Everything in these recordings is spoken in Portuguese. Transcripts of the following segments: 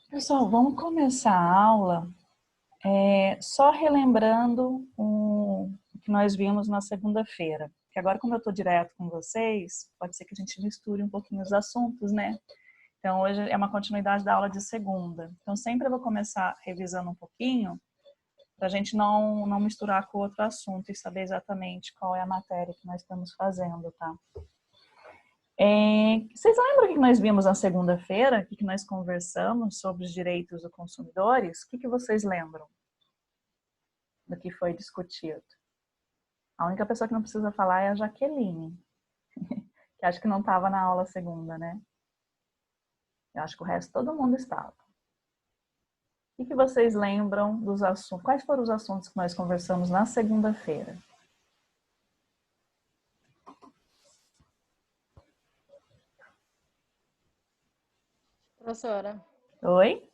Pessoal, vamos começar a aula só relembrando o que nós vimos na segunda-feira. Que agora, como eu estou direto com vocês, pode ser que a gente misture um pouquinho os assuntos, né? Então, hoje é uma continuidade da aula de segunda. Então, sempre eu vou começar revisando um pouquinho, para a gente não misturar com outro assunto e saber exatamente qual é a matéria que nós estamos fazendo, tá? Vocês lembram o que nós vimos na segunda-feira? O que nós conversamos sobre os direitos dos consumidores? O que vocês lembram do que foi discutido? A única pessoa que não precisa falar é a Jaqueline, que acho que não estava na aula segunda, né? Eu acho que o resto todo mundo estava. O que vocês lembram dos assuntos? Quais foram os assuntos que nós conversamos na segunda-feira? Professora, Oi?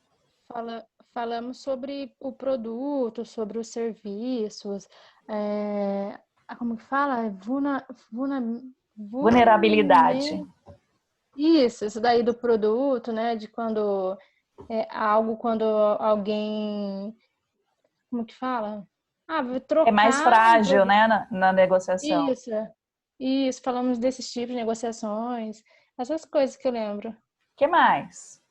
falamos sobre o produto, sobre os serviços, como que fala? Vulnerabilidade. Isso daí do produto, né? De quando quando alguém, como que fala? Vai É mais trocar um frágil, produto. né, na negociação. Isso, isso, falamos desses tipos de negociações, essas coisas que eu lembro. O que mais?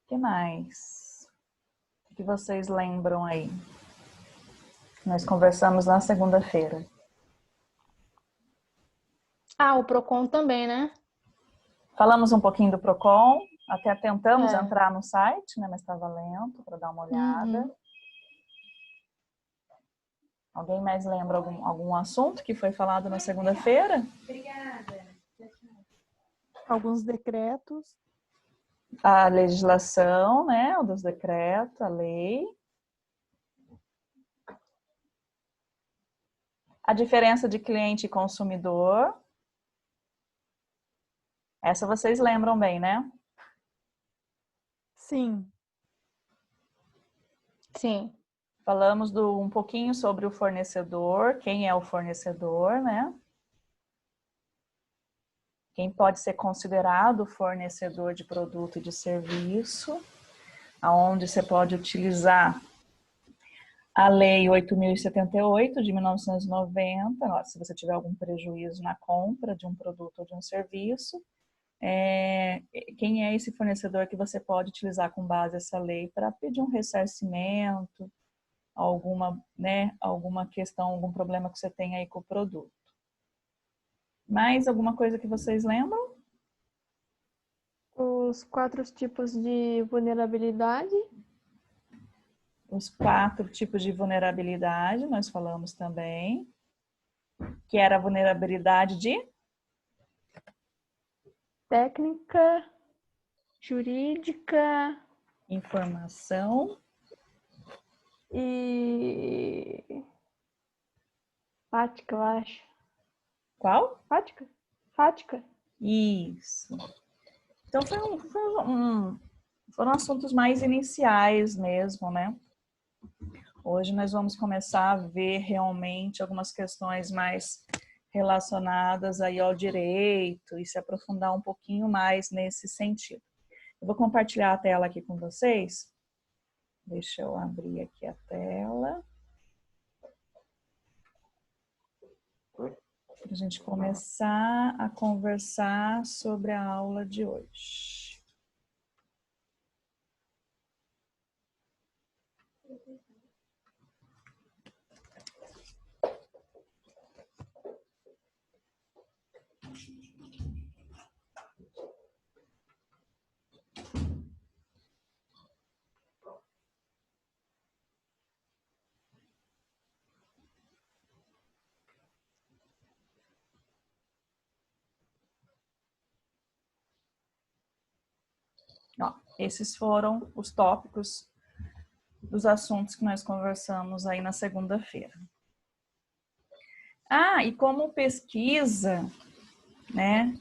O que mais? O que vocês lembram aí? Nós conversamos na segunda-feira. O Procon também, né? Falamos um pouquinho do Procon, até tentamos É. entrar no site, né, mas estava lento para dar uma olhada. Uhum. Alguém mais lembra algum assunto que foi falado na segunda-feira? Alguns decretos. A legislação, né, o dos decretos, a lei. A diferença de cliente e consumidor. Essa vocês lembram bem, né? Sim. Sim. Falamos um pouquinho sobre o fornecedor, quem é o fornecedor, né? Quem pode ser considerado fornecedor de produto e de serviço, aonde você pode utilizar a Lei 8.078 de 1990, se você tiver algum prejuízo na compra de um produto ou de um serviço, quem é esse fornecedor que você pode utilizar com base nessa lei para pedir um ressarcimento, alguma questão, algum problema que você tenha aí com o produto. Mais alguma coisa que vocês lembram? Os 4 tipos de vulnerabilidade. Os 4 tipos de vulnerabilidade, nós falamos também, que era a vulnerabilidade de Técnica, jurídica informação e fática, eu acho. Qual? Fática? Fática. Isso. Então foram assuntos mais iniciais mesmo, né? Hoje nós vamos começar a ver realmente algumas questões mais relacionadas aí ao direito e se aprofundar um pouquinho mais nesse sentido. Eu vou compartilhar a tela aqui com vocês. Deixa eu abrir aqui a tela. Para a gente começar a conversar sobre a aula de hoje. Ó, esses foram os tópicos dos assuntos que nós conversamos aí na segunda-feira. E como pesquisa, né?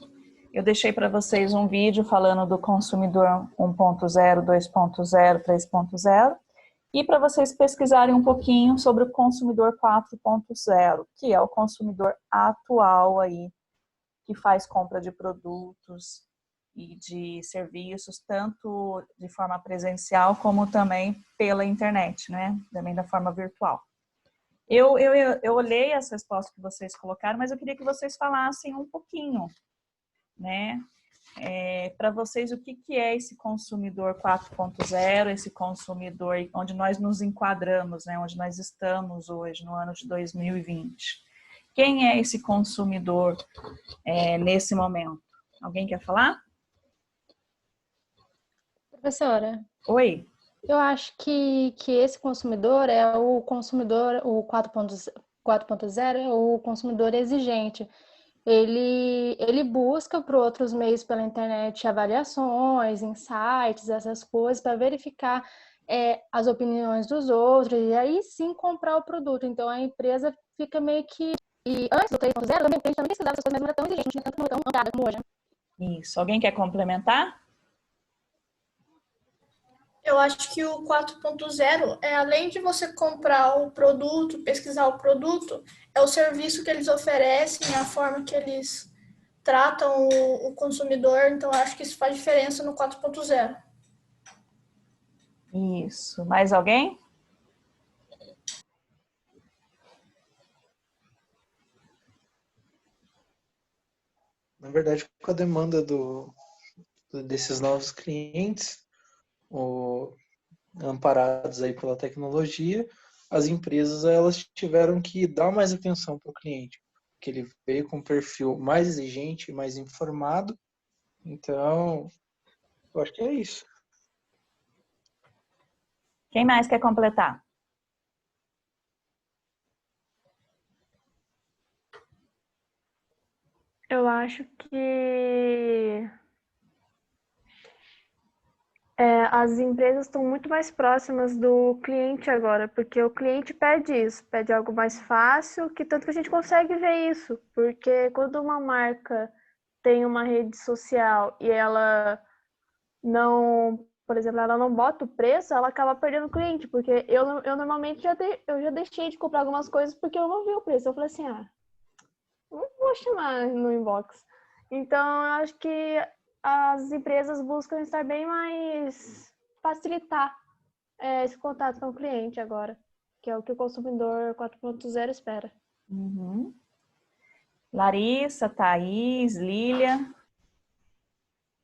Eu deixei para vocês um vídeo falando do consumidor 1.0, 2.0, 3.0 e para vocês pesquisarem um pouquinho sobre o consumidor 4.0, que é o consumidor atual aí que faz compra de produtos e de serviços, tanto de forma presencial como também pela internet, né? Também da forma virtual. Eu olhei as respostas que vocês colocaram, mas eu queria que vocês falassem um pouquinho, né? Para vocês, o que é esse consumidor 4.0, esse consumidor onde nós nos enquadramos, né? Onde nós estamos hoje, no ano de 2020. Quem é esse consumidor nesse momento? Alguém quer falar? Professora, Oi. eu acho que esse consumidor é o consumidor, o 4.0 é o consumidor exigente. Ele busca por outros meios pela internet avaliações, insights, essas coisas, para verificar as opiniões dos outros e aí sim comprar o produto. Então a empresa fica meio que. E antes do 3.0, também, a gente também precisava dessas coisas, mas não era tão exigente, não era tão ampliada como hoje. Isso. Alguém quer complementar? Eu acho que o 4.0 é, além de você comprar o produto, pesquisar o produto, é o serviço que eles oferecem, a forma que eles tratam o consumidor. Então, eu acho que isso faz diferença no 4.0. Isso. Mais alguém? Na verdade, com a demanda desses novos clientes, amparados aí pela tecnologia, as empresas elas tiveram que dar mais atenção para o cliente, porque ele veio com um perfil mais exigente, mais informado. Então, eu acho que é isso. Quem mais quer completar? Eu acho que as empresas estão muito mais próximas do cliente agora, porque o cliente pede isso, pede algo mais fácil, que tanto que a gente consegue ver isso, porque quando uma marca tem uma rede social e ela não, por exemplo, ela não bota o preço, ela acaba perdendo o cliente, porque eu normalmente eu já deixei de comprar algumas coisas porque eu não vi o preço. Eu falei assim, não vou chamar no inbox. Então, eu acho que as empresas buscam estar bem mais facilitar esse contato com o cliente agora, que é o que o consumidor 4.0 espera. Uhum. Larissa, Thaís, Lília,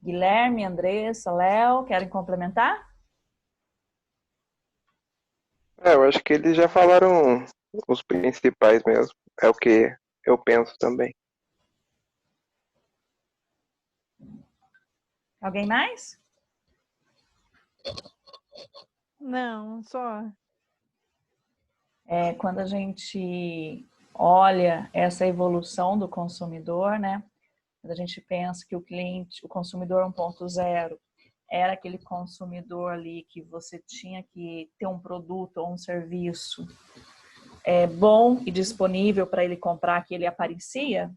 Guilherme, Andressa, Léo, querem complementar? Eu acho que eles já falaram os principais mesmo. É o que eu penso também. Alguém mais? Não, só. Quando a gente olha essa evolução do consumidor, né? Quando a gente pensa que o consumidor 1.0 era aquele consumidor ali que você tinha que ter um produto ou um serviço bom e disponível para ele comprar, que ele aparecia,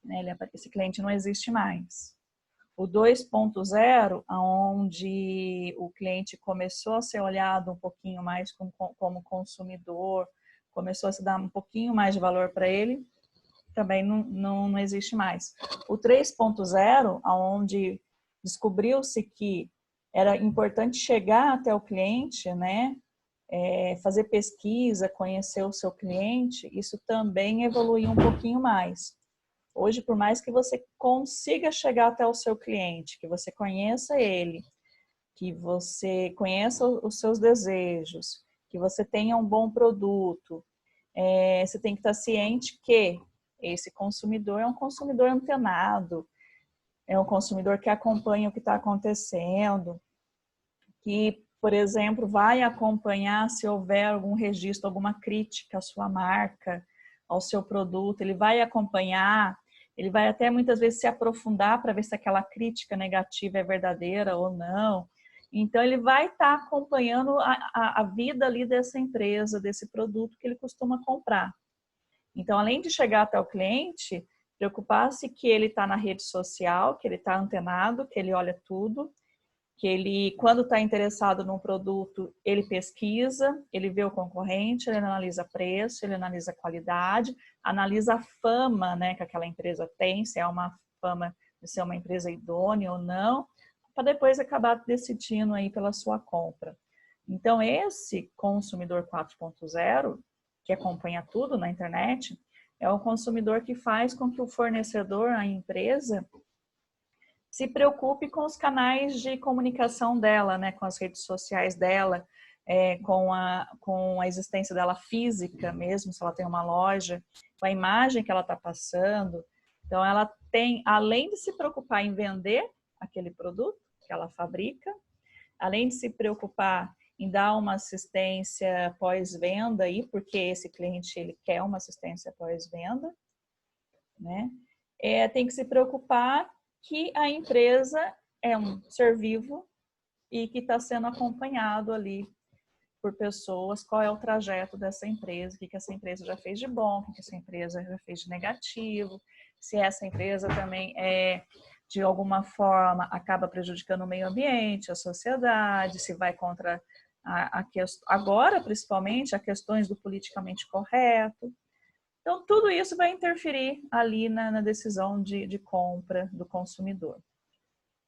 né? Esse cliente não existe mais. O 2.0, onde o cliente começou a ser olhado um pouquinho mais como consumidor, começou a se dar um pouquinho mais de valor para ele, também não existe mais. O 3.0, onde descobriu-se que era importante chegar até o cliente, né? Fazer pesquisa, conhecer o seu cliente, isso também evoluiu um pouquinho mais. Hoje, por mais que você consiga chegar até o seu cliente, que você conheça ele, que você conheça os seus desejos, que você tenha um bom produto, você tem que estar ciente que esse consumidor é um consumidor antenado, é um consumidor que acompanha o que está acontecendo, que, por exemplo, vai acompanhar se houver algum registro, alguma crítica à sua marca, ao seu produto, ele vai acompanhar, ele vai até muitas vezes se aprofundar para ver se aquela crítica negativa é verdadeira ou não. Então, ele vai estar acompanhando a vida ali dessa empresa, desse produto que ele costuma comprar. Então, além de chegar até o cliente, preocupar-se que ele está na rede social, que ele está antenado, que ele olha tudo, que ele, quando está interessado num produto, ele pesquisa, ele vê o concorrente, ele analisa preço, ele analisa qualidade, analisa a fama, né, que aquela empresa tem, se é uma fama de ser uma empresa idônea ou não, para depois acabar decidindo aí pela sua compra. Então, esse consumidor 4.0, que acompanha tudo na internet, é o consumidor que faz com que o fornecedor, a empresa, se preocupe com os canais de comunicação dela, né, com as redes sociais dela, com a existência dela física mesmo, se ela tem uma loja, com a imagem que ela está passando. Então, ela tem, além de se preocupar em vender aquele produto que ela fabrica, além de se preocupar em dar uma assistência pós-venda, aí, porque esse cliente ele quer uma assistência pós-venda, né? Tem que se preocupar que a empresa é um ser vivo e que está sendo acompanhado ali por pessoas, qual é o trajeto dessa empresa, o que essa empresa já fez de bom, o que essa empresa já fez de negativo, se essa empresa também de alguma forma acaba prejudicando o meio ambiente, a sociedade, se vai contra agora principalmente a questões do politicamente correto. Então, tudo isso vai interferir ali na decisão de compra do consumidor.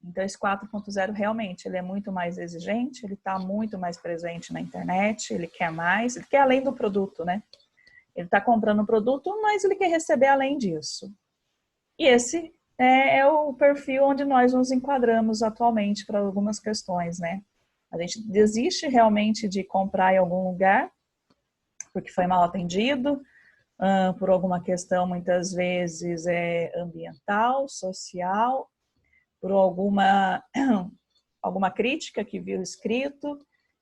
Então, esse 4.0 realmente ele é muito mais exigente, ele está muito mais presente na internet, ele quer mais, ele quer além do produto, né? Ele está comprando o produto, mas ele quer receber além disso. E esse é o perfil onde nós nos enquadramos atualmente para algumas questões, né? A gente desiste realmente de comprar em algum lugar, porque foi mal atendido, por alguma questão muitas vezes ambiental, social, por alguma crítica que viu escrito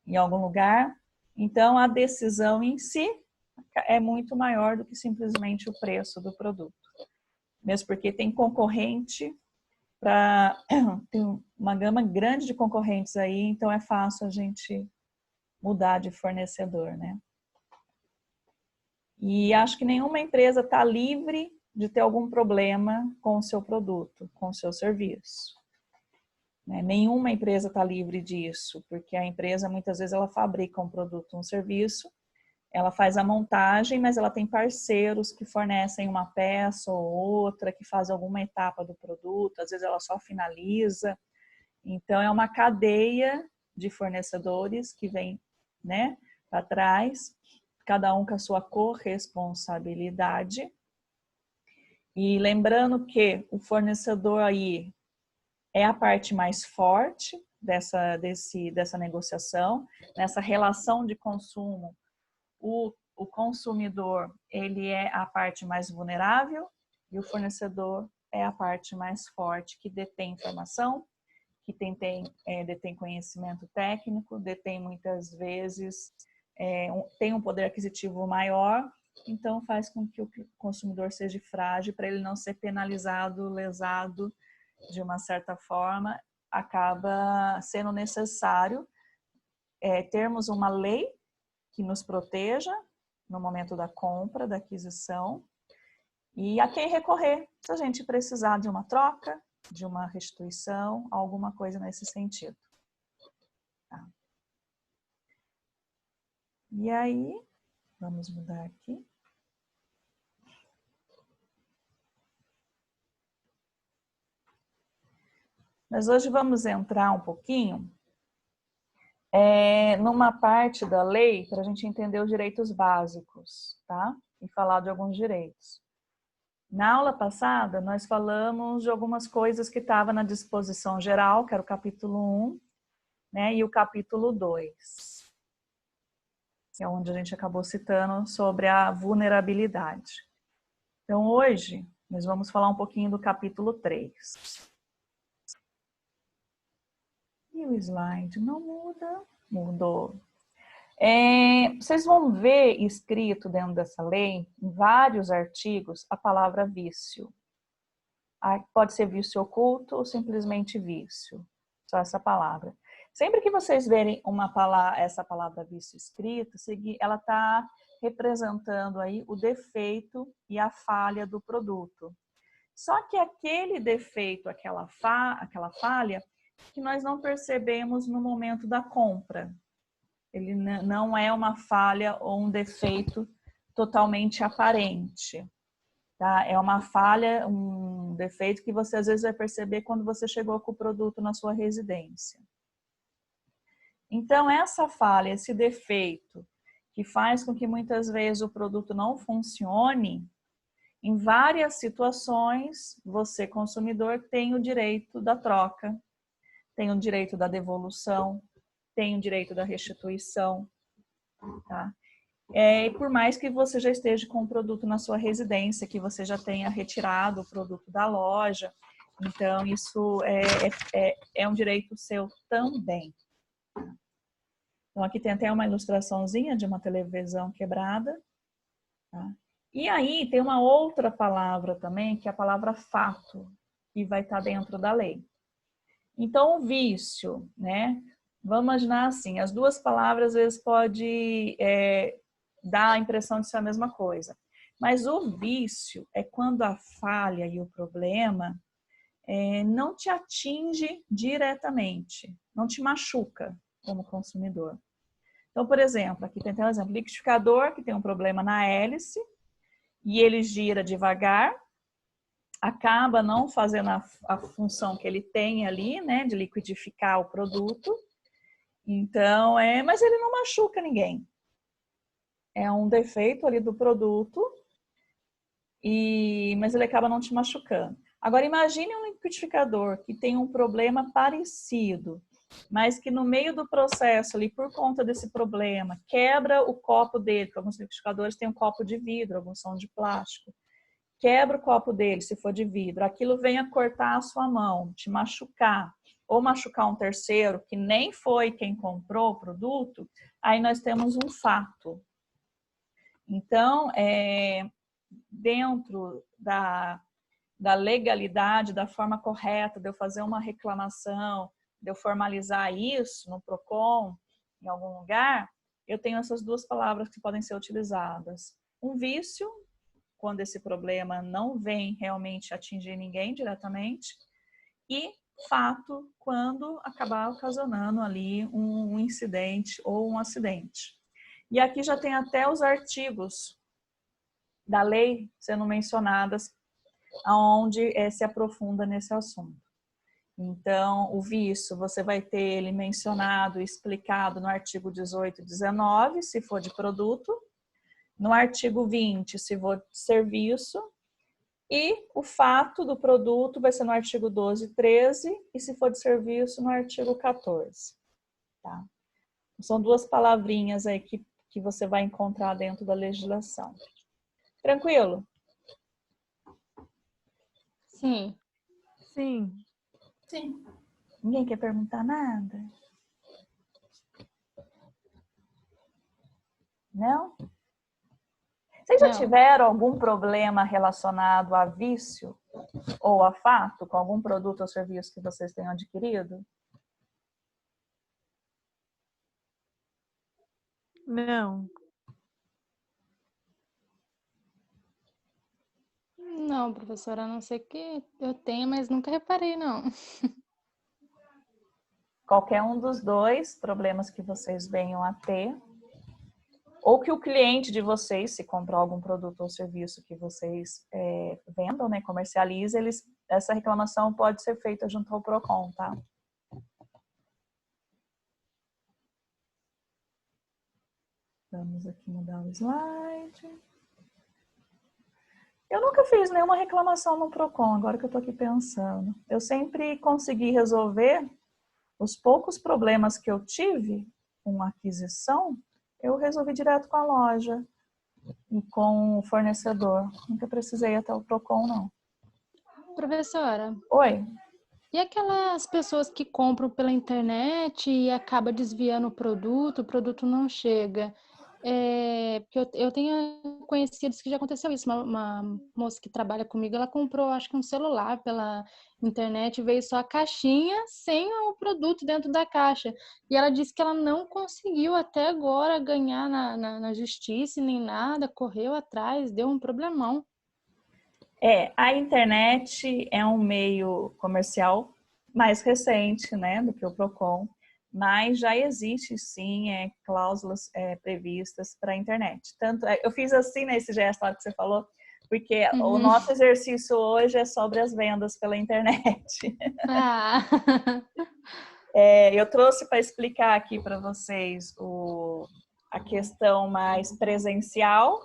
em algum lugar. Então, a decisão em si é muito maior do que simplesmente o preço do produto. Mesmo porque tem concorrente, tem uma gama grande de concorrentes aí, então é fácil a gente mudar de fornecedor, né? E acho que nenhuma empresa está livre de ter algum problema com o seu produto, com o seu serviço. Nenhuma empresa está livre disso, porque a empresa muitas vezes ela fabrica um produto, um serviço, ela faz a montagem, mas ela tem parceiros que fornecem uma peça ou outra, que faz alguma etapa do produto, às vezes ela só finaliza. Então é uma cadeia de fornecedores que vem, né, para trás, cada um com a sua corresponsabilidade. E lembrando que o fornecedor aí é a parte mais forte dessa negociação, nessa relação de consumo. O consumidor, ele é a parte mais vulnerável e o fornecedor é a parte mais forte, que detém informação, que detém conhecimento técnico, detém muitas vezes, tem um poder aquisitivo maior, então faz com que o consumidor seja frágil para ele não ser penalizado, lesado de uma certa forma. Acaba sendo necessário termos uma lei que nos proteja no momento da compra, da aquisição, e a quem recorrer se a gente precisar de uma troca, de uma restituição, alguma coisa nesse sentido. Tá. E aí, vamos mudar aqui. Mas hoje vamos entrar um pouquinho numa parte da lei para a gente entender os direitos básicos, tá? E falar de alguns direitos. Na aula passada, nós falamos de algumas coisas que estavam na disposição geral, que era o capítulo 1, né, e o capítulo 2, que é onde a gente acabou citando sobre a vulnerabilidade. Então, hoje, nós vamos falar um pouquinho do capítulo 3. E o slide não muda? Mudou. Vocês vão ver escrito dentro dessa lei, em vários artigos, a palavra vício. Pode ser vício oculto ou simplesmente vício. Só essa palavra. Sempre que vocês verem essa palavra vício escrita, ela está representando aí o defeito e a falha do produto. Só que aquele defeito, aquela falha, que nós não percebemos no momento da compra. Ele não é uma falha ou um defeito totalmente aparente. Tá? É uma falha, um defeito que você às vezes vai perceber quando você chegou com o produto na sua residência. Então, essa falha, esse defeito, que faz com que muitas vezes o produto não funcione, em várias situações, você, consumidor, tem o direito da troca, tem o direito da devolução, tem o direito da restituição, tá? E por mais que você já esteja com o produto na sua residência, que você já tenha retirado o produto da loja, então isso é um direito seu também. Então aqui tem até uma ilustraçãozinha de uma televisão quebrada, tá? E aí tem uma outra palavra também, que é a palavra fato, que vai estar dentro da lei. Então o vício, né? Vamos imaginar assim, as duas palavras às vezes pode dar a impressão de ser a mesma coisa. Mas o vício é quando a falha e o problema não te atinge diretamente, não te machuca como consumidor. Então, por exemplo, aqui tem um exemplo, liquidificador que tem um problema na hélice e ele gira devagar, acaba não fazendo a função que ele tem ali, né, de liquidificar o produto. Então, mas ele não machuca ninguém. É um defeito ali do produto, mas ele acaba não te machucando. Agora, imagine um liquidificador que tem um problema parecido, mas que no meio do processo ali, por conta desse problema, quebra o copo dele, porque alguns liquidificadores têm um copo de vidro, alguns são de plástico. Quebra o copo dele, se for de vidro, aquilo vem a cortar a sua mão, te machucar, ou machucar um terceiro que nem foi quem comprou o produto, aí nós temos um fato. Então, dentro da legalidade, da forma correta de eu fazer uma reclamação, de eu formalizar isso no PROCON, em algum lugar, eu tenho essas duas palavras que podem ser utilizadas. Um vício, quando esse problema não vem realmente atingir ninguém diretamente, e fato, quando acabar ocasionando ali um incidente ou um acidente. E aqui já tem até os artigos da lei sendo mencionadas, onde se aprofunda nesse assunto. Então, o vício, você vai ter ele mencionado e explicado no artigo 18 e 19, se for de produto, no artigo 20, se for de serviço, e o fato do produto vai ser no artigo 12 e 13, e se for de serviço, no artigo 14. Tá? São duas palavrinhas aí que você vai encontrar dentro da legislação. Tranquilo? Sim. Sim. Sim. Ninguém quer perguntar nada? Não? Vocês já tiveram algum problema relacionado a vício ou a fato com algum produto ou serviço que vocês tenham adquirido? Não. Não, professora, a não ser que eu tenha, mas nunca reparei, não. Qualquer um dos dois problemas que vocês venham a ter, ou que o cliente de vocês, se comprar algum produto ou serviço que vocês vendam, né, comercializem, essa reclamação pode ser feita junto ao PROCON, tá? Vamos aqui mudar o slide. Eu nunca fiz nenhuma reclamação no PROCON, agora que eu tô aqui pensando. Eu sempre consegui resolver os poucos problemas que eu tive com aquisição, eu resolvi direto com a loja e com o fornecedor. Nunca precisei ir até o PROCON, não. Professora, Oi? e aquelas pessoas que compram pela internet e acaba desviando o produto não chega? Porque eu tenho conhecidos que já aconteceu isso. Uma moça que trabalha comigo, ela comprou, acho que um celular pela internet, veio só a caixinha sem o produto dentro da caixa. E ela disse que ela não conseguiu até agora ganhar na justiça nem nada, correu atrás, deu um problemão. A internet é um meio comercial mais recente, né, do que o PROCON, mas já existe sim cláusulas previstas para a internet. Tanto eu fiz assim nesse gesto que você falou, porque o nosso exercício hoje é sobre as vendas pela internet. Ah. Eu trouxe para explicar aqui para vocês a questão mais presencial,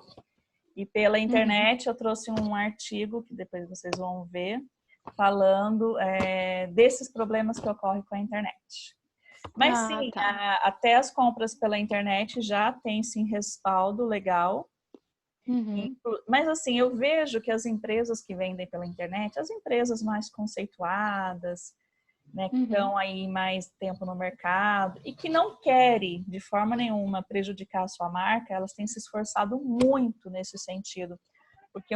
e pela internet eu trouxe um artigo que depois vocês vão ver, falando desses problemas que ocorrem com a internet. Mas sim, Tá. até as compras pela internet já tem sim respaldo legal. Mas assim, eu vejo que as empresas que vendem pela internet, as empresas mais conceituadas, né, que estão aí mais tempo no mercado e que não querem de forma nenhuma prejudicar a sua marca, elas têm se esforçado muito nesse sentido. Porque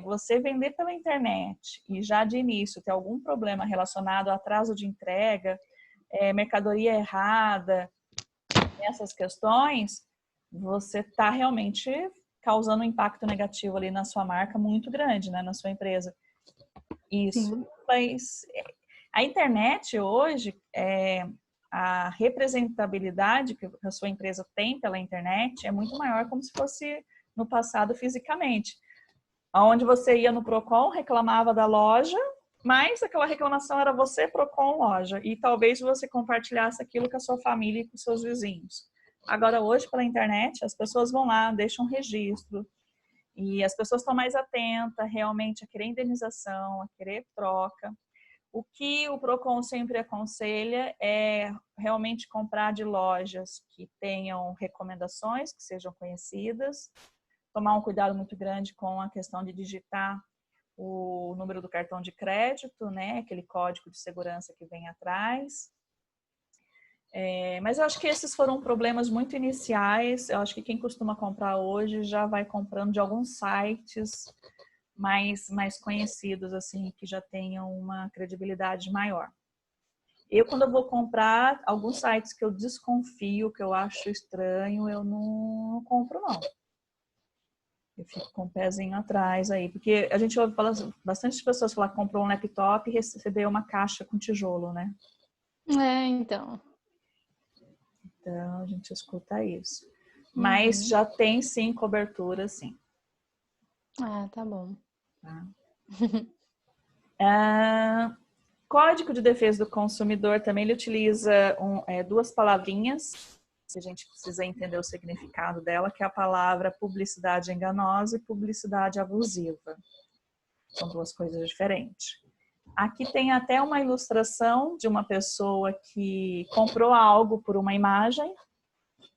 você vender pela internet e já de início ter algum problema relacionado a atraso de entrega, mercadoria errada, essas questões, você está realmente causando um impacto negativo ali na sua marca muito grande, né, na sua empresa. Isso. Mas a internet hoje, a representabilidade que a sua empresa tem pela internet é muito maior como se fosse no passado fisicamente. Onde você ia no PROCON, reclamava da loja, mas aquela reclamação era você, PROCON, loja. E talvez você compartilhasse aquilo com a sua família e com seus vizinhos. Agora, hoje, pela internet, as pessoas vão lá, deixam um registro. E as pessoas estão mais atentas realmente a querer indenização, a querer troca. O que o PROCON sempre aconselha é realmente comprar de lojas que tenham recomendações, que sejam conhecidas, tomar um cuidado muito grande com a questão de digitar o número do cartão de crédito, né? Aquele código de segurança que vem atrás. Mas eu acho que esses foram problemas muito iniciais. Eu acho que quem costuma comprar hoje já vai comprando de alguns sites mais conhecidos, assim, que já tenham uma credibilidade maior. Quando eu vou comprar, alguns sites que eu desconfio, que eu acho estranho, eu não compro, não. Eu fico com o pezinho atrás aí, porque a gente ouve falar, bastante pessoas falar que comprou um laptop e recebeu uma caixa com tijolo, né? Então. Então, a gente escuta isso. Mas já tem, sim, cobertura, sim. Tá bom. Código de Defesa do Consumidor também ele utiliza duas palavrinhas, se a gente precisa entender o significado dela, que é a palavra publicidade enganosa e publicidade abusiva. São duas coisas diferentes. Aqui tem até uma ilustração de uma pessoa que comprou algo por uma imagem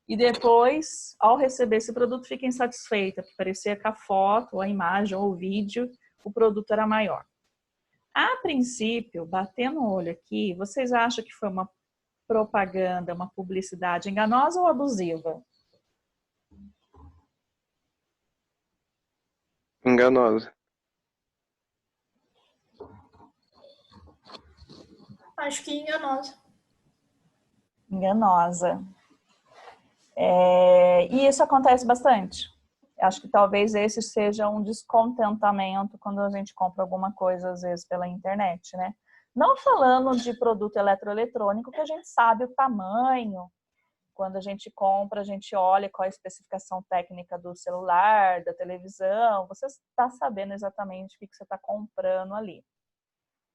e depois, ao receber esse produto, fica insatisfeita, porque parecia que a foto, a imagem ou o vídeo, o produto era maior. A princípio, batendo o olho aqui, vocês acham que foi uma propaganda, uma publicidade enganosa ou abusiva? Enganosa. Acho que enganosa. Enganosa. E isso acontece bastante. Acho que talvez esse seja um descontentamento quando a gente compra alguma coisa, às vezes, pela internet, né? Não falando de produto eletroeletrônico, que a gente sabe o tamanho. Quando a gente compra, a gente olha qual é a especificação técnica do celular, da televisão. Você está sabendo exatamente o que você está comprando ali.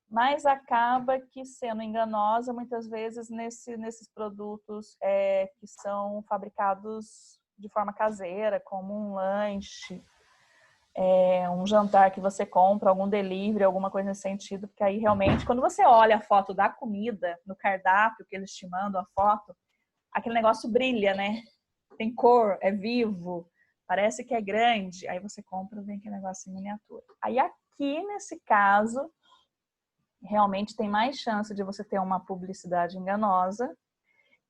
Mas acaba que sendo enganosa, muitas vezes, nesses produtos que são fabricados de forma caseira, como um lanche, um jantar que você compra, algum delivery, alguma coisa nesse sentido, porque aí realmente, quando você olha a foto da comida, no cardápio que eles te mandam a foto, aquele negócio brilha, né? Tem cor, é vivo, parece que é grande, aí você compra e vem aquele negócio em miniatura. Aí aqui, nesse caso, realmente tem mais chance de você ter uma publicidade enganosa.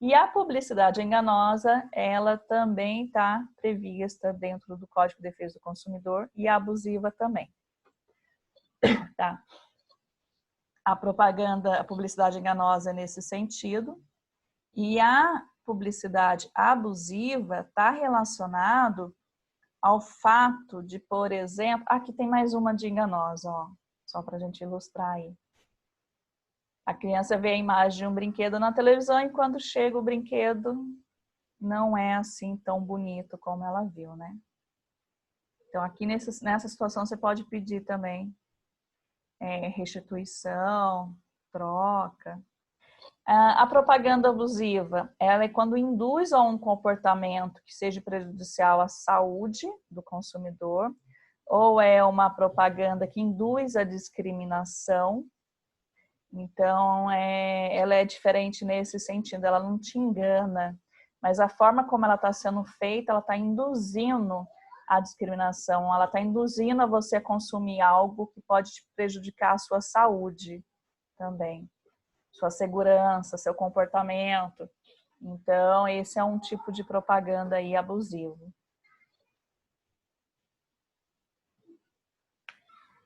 E a publicidade enganosa, ela também está prevista dentro do Código de Defesa do Consumidor e a abusiva também. Tá? A publicidade enganosa é nesse sentido. E a publicidade abusiva está relacionado ao fato de, por exemplo, aqui tem mais uma de enganosa, ó, só para a gente ilustrar aí. A criança vê a imagem de um brinquedo na televisão e quando chega o brinquedo não é assim tão bonito como ela viu, né? Então aqui nessa situação você pode pedir também restituição, troca. A propaganda abusiva, ela é quando induz a um comportamento que seja prejudicial à saúde do consumidor, ou é uma propaganda que induz a discriminação. Então, ela é diferente nesse sentido, ela não te engana, mas a forma como ela está sendo feita, ela está induzindo a discriminação, ela está induzindo a você a consumir algo que pode te prejudicar a sua saúde também, sua segurança, seu comportamento. Então, esse é um tipo de propaganda aí abusivo.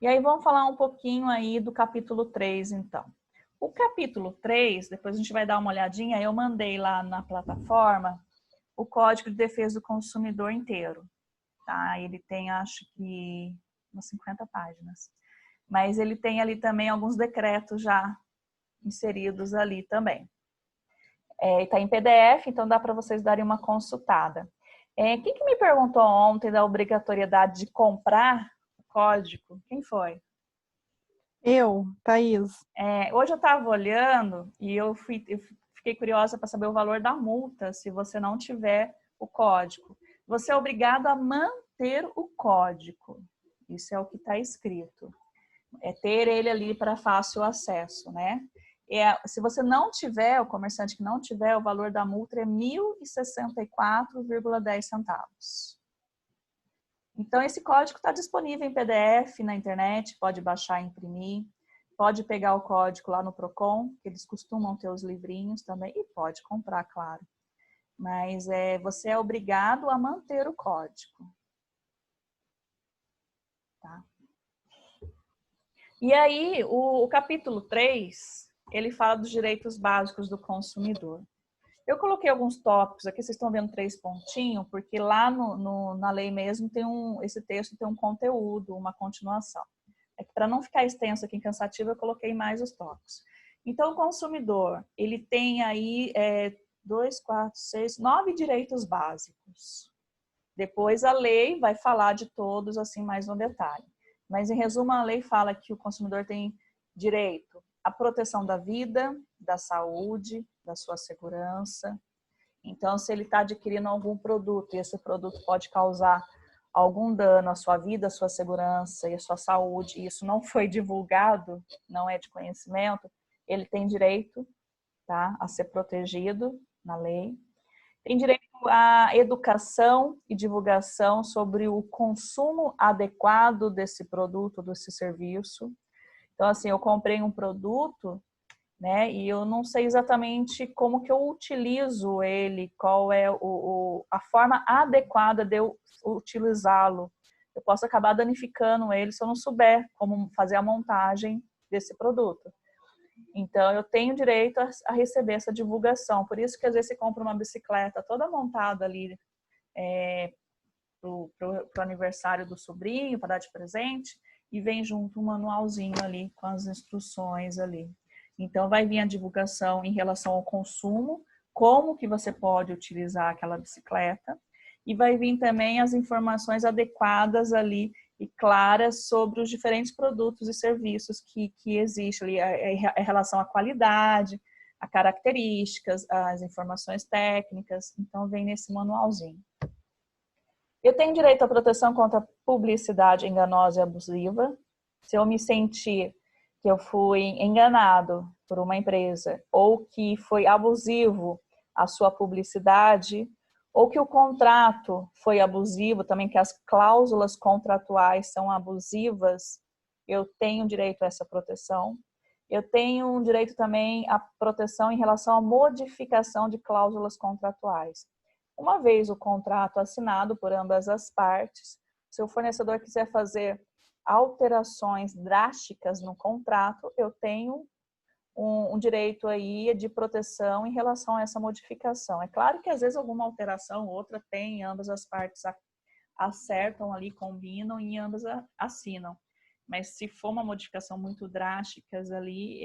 E aí vamos falar um pouquinho aí do capítulo 3, então. O capítulo 3, depois a gente vai dar uma olhadinha, eu mandei lá na plataforma o Código de Defesa do Consumidor inteiro. Tá? Ele tem, acho que, umas 50 páginas. Mas ele tem ali também alguns decretos já inseridos ali também. Está em PDF, então dá para vocês darem uma consultada. Quem que me perguntou ontem da obrigatoriedade de comprar o código? Quem foi? Eu, Thaís. Hoje eu estava olhando e eu fiquei curiosa para saber o valor da multa se você não tiver o código. Você é obrigado a manter o código. Isso é o que está escrito. É ter ele ali para fácil acesso, né? Se você não tiver, o comerciante que não tiver, o valor da multa é R$ 1.064,10. Então, esse código está disponível em PDF na internet, pode baixar e imprimir, pode pegar o código lá no Procon, que eles costumam ter os livrinhos também, e pode comprar, claro. Mas você é obrigado a manter o código. Tá? E aí, o capítulo 3, ele fala dos direitos básicos do consumidor. Eu coloquei alguns tópicos aqui, vocês estão vendo 3 pontinhos, porque lá na lei mesmo esse texto tem um conteúdo, uma continuação. Para não ficar extenso aqui em cansativo, eu coloquei mais os tópicos. Então, o consumidor, ele tem aí 2, 4, 6, 9 direitos básicos. Depois a lei vai falar de todos assim mais no detalhe. Mas, em resumo, a lei fala que o consumidor tem direito à proteção da vida, da saúde, da sua segurança. Então, se ele está adquirindo algum produto e esse produto pode causar algum dano à sua vida, à sua segurança e à sua saúde, e isso não foi divulgado, não é de conhecimento, ele tem direito, tá, a ser protegido na lei. Tem direito à educação e divulgação sobre o consumo adequado desse produto, desse serviço. Então, assim, eu comprei um produto, né, e eu não sei exatamente como que eu utilizo ele, qual é a forma adequada de eu utilizá-lo. Eu posso acabar danificando ele se eu não souber como fazer a montagem desse produto. Então, eu tenho direito a receber essa divulgação. Por isso que, às vezes, você compra uma bicicleta toda montada ali pro aniversário do sobrinho, para dar de presente, e vem junto um manualzinho ali com as instruções ali. Então, vai vir a divulgação em relação ao consumo, como que você pode utilizar aquela bicicleta, e vai vir também as informações adequadas ali e claras sobre os diferentes produtos e serviços que existem ali, em relação à qualidade, a características, as informações técnicas. Então, vem nesse manualzinho. Eu tenho direito à proteção contra publicidade enganosa e abusiva. Se eu me sentir que eu fui enganado por uma empresa ou que foi abusivo a sua publicidade, ou que o contrato foi abusivo, também que as cláusulas contratuais são abusivas, eu tenho direito a essa proteção. Eu tenho direito também à proteção em relação à modificação de cláusulas contratuais. Uma vez o contrato assinado por ambas as partes, se o fornecedor quiser fazer alterações drásticas no contrato, eu tenho um direito aí de proteção em relação a essa modificação. É claro que às vezes alguma alteração, outra tem, ambas as partes acertam ali, combinam e ambas assinam. Mas se for uma modificação muito drástica ali,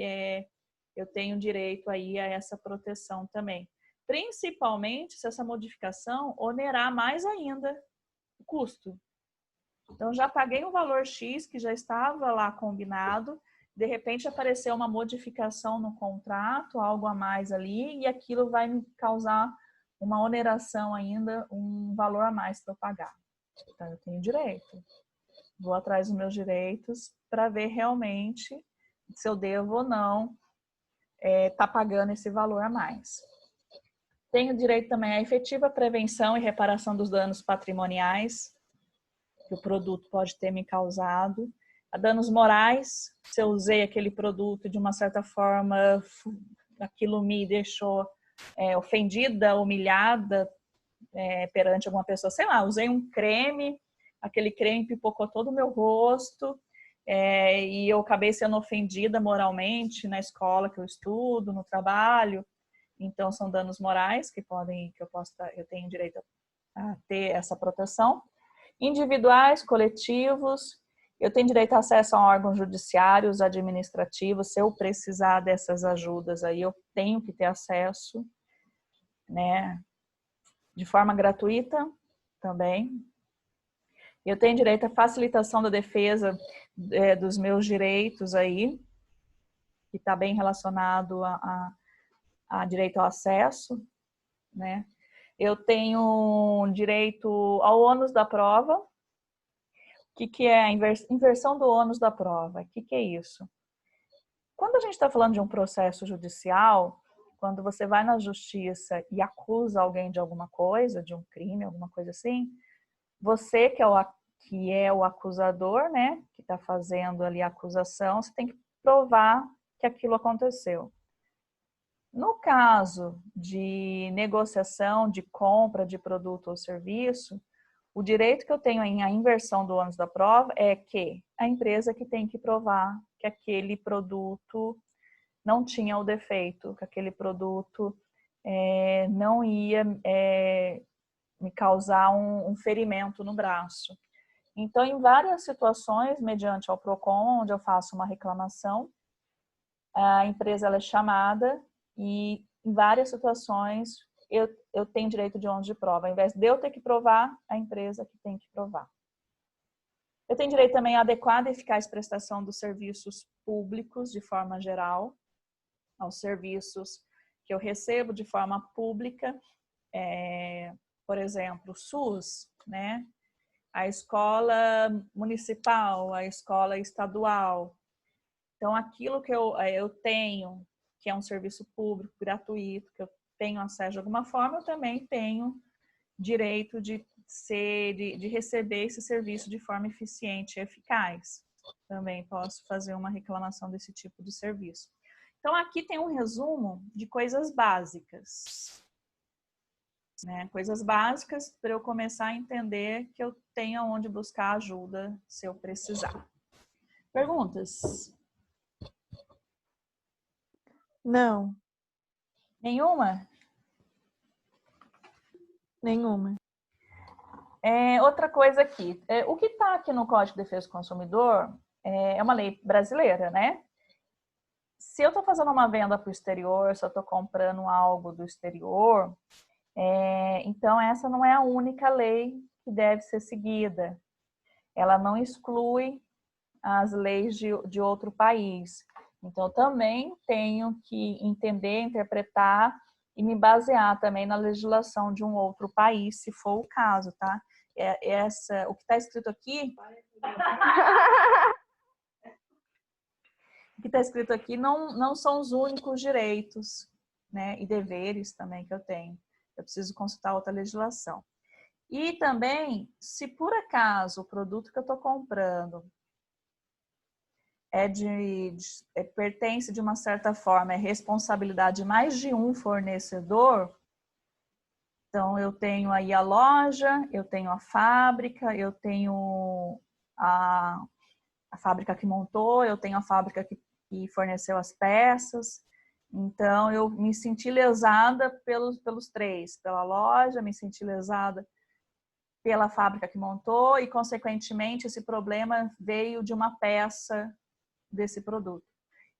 eu tenho direito aí a essa proteção também. Principalmente se essa modificação onerar mais ainda o custo. Então, já paguei um valor X que já estava lá combinado, de repente apareceu uma modificação no contrato, algo a mais ali, e aquilo vai me causar uma oneração ainda, um valor a mais para eu pagar. Então, eu tenho direito. Vou atrás dos meus direitos para ver realmente se eu devo ou não estar pagando esse valor a mais. Tenho direito também à efetiva prevenção e reparação dos danos patrimoniais que o produto pode ter me causado. A danos morais, se eu usei aquele produto de uma certa forma, aquilo me deixou ofendida, humilhada perante alguma pessoa. Sei lá, usei um creme, aquele creme pipocou todo o meu rosto e eu acabei sendo ofendida moralmente na escola que eu estudo, no trabalho. Então, são danos morais eu tenho direito a ter essa proteção. Individuais, coletivos, eu tenho direito a acesso a órgãos judiciários, administrativos. Se eu precisar dessas ajudas aí, eu tenho que ter acesso, né? De forma gratuita também. Eu tenho direito à facilitação da defesa dos meus direitos aí, que está bem relacionado a direito ao acesso, né? Eu tenho direito ao ônus da prova. O que é a inversão do ônus da prova? O que é isso? Quando a gente está falando de um processo judicial, quando você vai na justiça e acusa alguém de alguma coisa, de um crime, alguma coisa assim, você que é o acusador, né, que está fazendo ali a acusação, você tem que provar que aquilo aconteceu. No caso de negociação, de compra de produto ou serviço, o direito que eu tenho em a inversão do ônus da prova é que a empresa que tem que provar que aquele produto não tinha o defeito, que aquele produto não ia me causar um ferimento no braço. Então, em várias situações, mediante ao PROCON, onde eu faço uma reclamação, a empresa ela é chamada e em várias situações eu tenho direito de ônus de prova. Ao invés de eu ter que provar, a empresa que tem que provar. Eu tenho direito também à adequada e eficaz prestação dos serviços públicos de forma geral, aos serviços que eu recebo de forma pública, por exemplo, o SUS, né? A escola municipal, a escola estadual. Então, aquilo que eu tenho, que é um serviço público gratuito, que eu tenho acesso de alguma forma, eu também tenho direito de receber esse serviço de forma eficiente e eficaz. Também posso fazer uma reclamação desse tipo de serviço. Então, aqui tem um resumo de coisas básicas. Né? Coisas básicas para eu começar a entender que eu tenho onde buscar ajuda se eu precisar. Perguntas? Não, Nenhuma? nenhuma. Outra coisa aqui. O que está aqui no Código de Defesa do Consumidor é uma lei brasileira, né? Se eu estou fazendo uma venda para o exterior, se eu estou comprando algo do exterior, então essa não é a única lei que deve ser seguida. Ela não exclui as leis de outro país. Então, eu também tenho que entender, interpretar e me basear também na legislação de um outro país, se for o caso, tá? O que está escrito aqui... O que está escrito aqui não são os únicos direitos, né, e deveres também que eu tenho. Eu preciso consultar outra legislação. E também, se por acaso o produto que eu estou comprando pertence de uma certa forma, é responsabilidade de mais de um fornecedor, então eu tenho aí a loja, eu tenho a fábrica, eu tenho a fábrica que montou, eu tenho a fábrica que forneceu as peças. Então, eu me senti lesada pelos três. Pela loja, me senti lesada pela fábrica que montou e, consequentemente, esse problema veio de uma peça desse produto.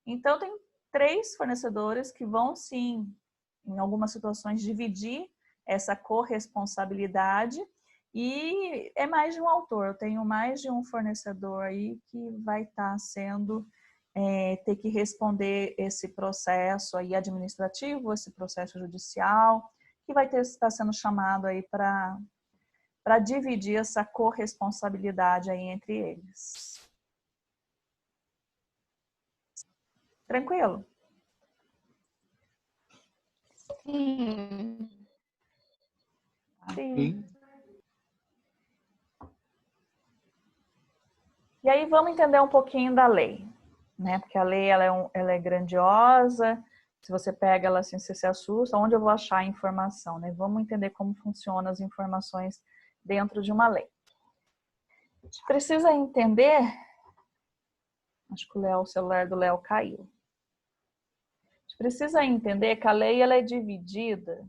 Então, tem 3 fornecedores que vão sim, em algumas situações, dividir essa corresponsabilidade e é mais de um autor. Eu tenho mais de um fornecedor aí que vai estar sendo, ter que responder esse processo aí administrativo, esse processo judicial, que vai estar sendo chamado aí para dividir essa corresponsabilidade aí entre eles. Tranquilo? Sim. Sim. E aí vamos entender um pouquinho da lei, né? Porque a lei ela é grandiosa. Se você pega ela assim, você se assusta. Onde eu vou achar a informação, né? Vamos entender como funcionam as informações dentro de uma lei. A gente precisa entender. Acho que o celular do Léo caiu. A gente precisa entender que a lei ela é dividida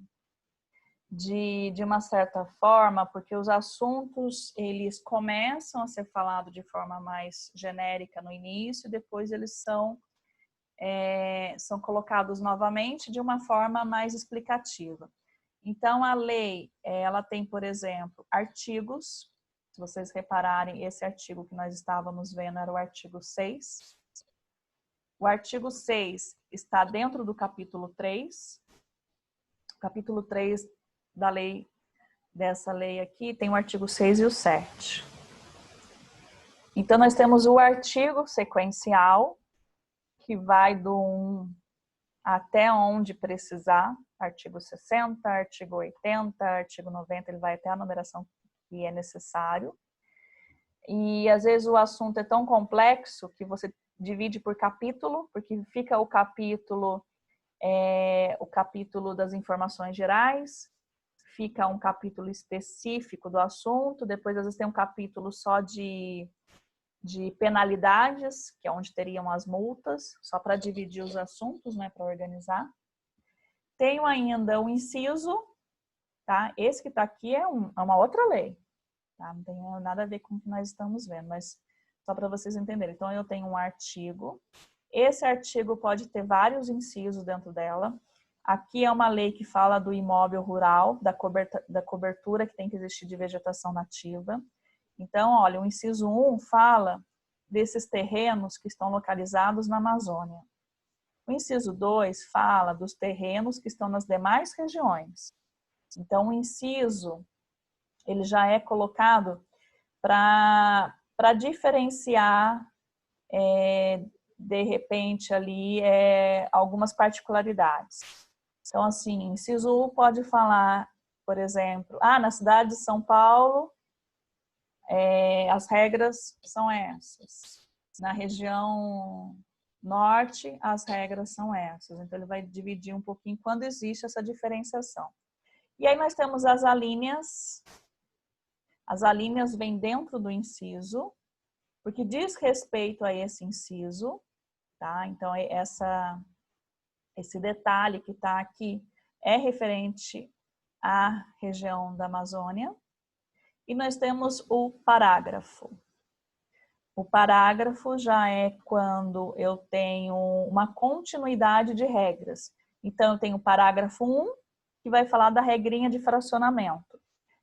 de uma certa forma, porque os assuntos eles começam a ser falados de forma mais genérica no início, e depois eles são colocados novamente de uma forma mais explicativa. Então, a lei, ela tem, por exemplo, artigos. Se vocês repararem, esse artigo que nós estávamos vendo era o artigo 6. O artigo 6 está dentro do capítulo 3. O capítulo 3 da lei, dessa lei aqui, tem o artigo 6 e o 7. Então, nós temos o artigo sequencial, que vai do 1 até onde precisar, artigo 60, artigo 80, artigo 90, ele vai até a numeração que é necessário. E, às vezes, o assunto é tão complexo que você divide por capítulo, porque fica o capítulo das informações gerais, fica um capítulo específico do assunto, depois às vezes tem um capítulo só de penalidades, que é onde teriam as multas, só para dividir os assuntos, né, para organizar. Tenho ainda o inciso, tá? Esse que está aqui é uma outra lei, tá? Não tem nada a ver com o que nós estamos vendo, mas só para vocês entenderem. Então, eu tenho um artigo. Esse artigo pode ter vários incisos dentro dela. Aqui é uma lei que fala do imóvel rural, da cobertura que tem que existir de vegetação nativa. Então, olha, o inciso 1 fala desses terrenos que estão localizados na Amazônia. O inciso 2 fala dos terrenos que estão nas demais regiões. Então, o inciso, ele já é colocado para diferenciar, de repente, ali, algumas particularidades. Então, assim, inciso 1 pode falar, por exemplo, na cidade de São Paulo, as regras são essas. Na região norte, as regras são essas. Então, ele vai dividir um pouquinho quando existe essa diferenciação. E aí nós temos as alíneas. As alíneas vêm dentro do inciso, porque diz respeito a esse inciso, tá? Então, esse detalhe que está aqui é referente à região da Amazônia. E nós temos o parágrafo. O parágrafo já é quando eu tenho uma continuidade de regras. Então, eu tenho o parágrafo 1, que vai falar da regrinha de fracionamento.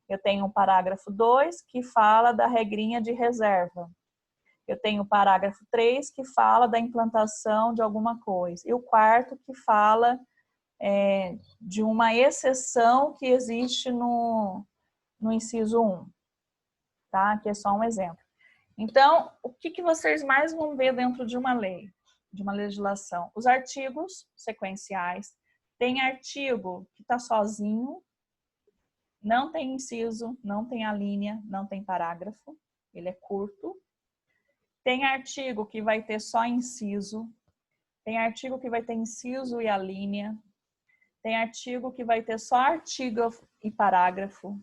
Eu tenho o parágrafo 2, que fala da regrinha de reserva. Eu tenho o parágrafo 3, que fala da implantação de alguma coisa. E o quarto, que fala de uma exceção que existe no inciso 1. Tá? Aqui é só um exemplo. Então, o que vocês mais vão ver dentro de uma lei, de uma legislação? Os artigos sequenciais. Tem artigo que está sozinho, não tem inciso, não tem a linha, não tem parágrafo, ele é curto. Tem artigo que vai ter só inciso, tem artigo que vai ter inciso e a linha, tem artigo que vai ter só artigo e parágrafo,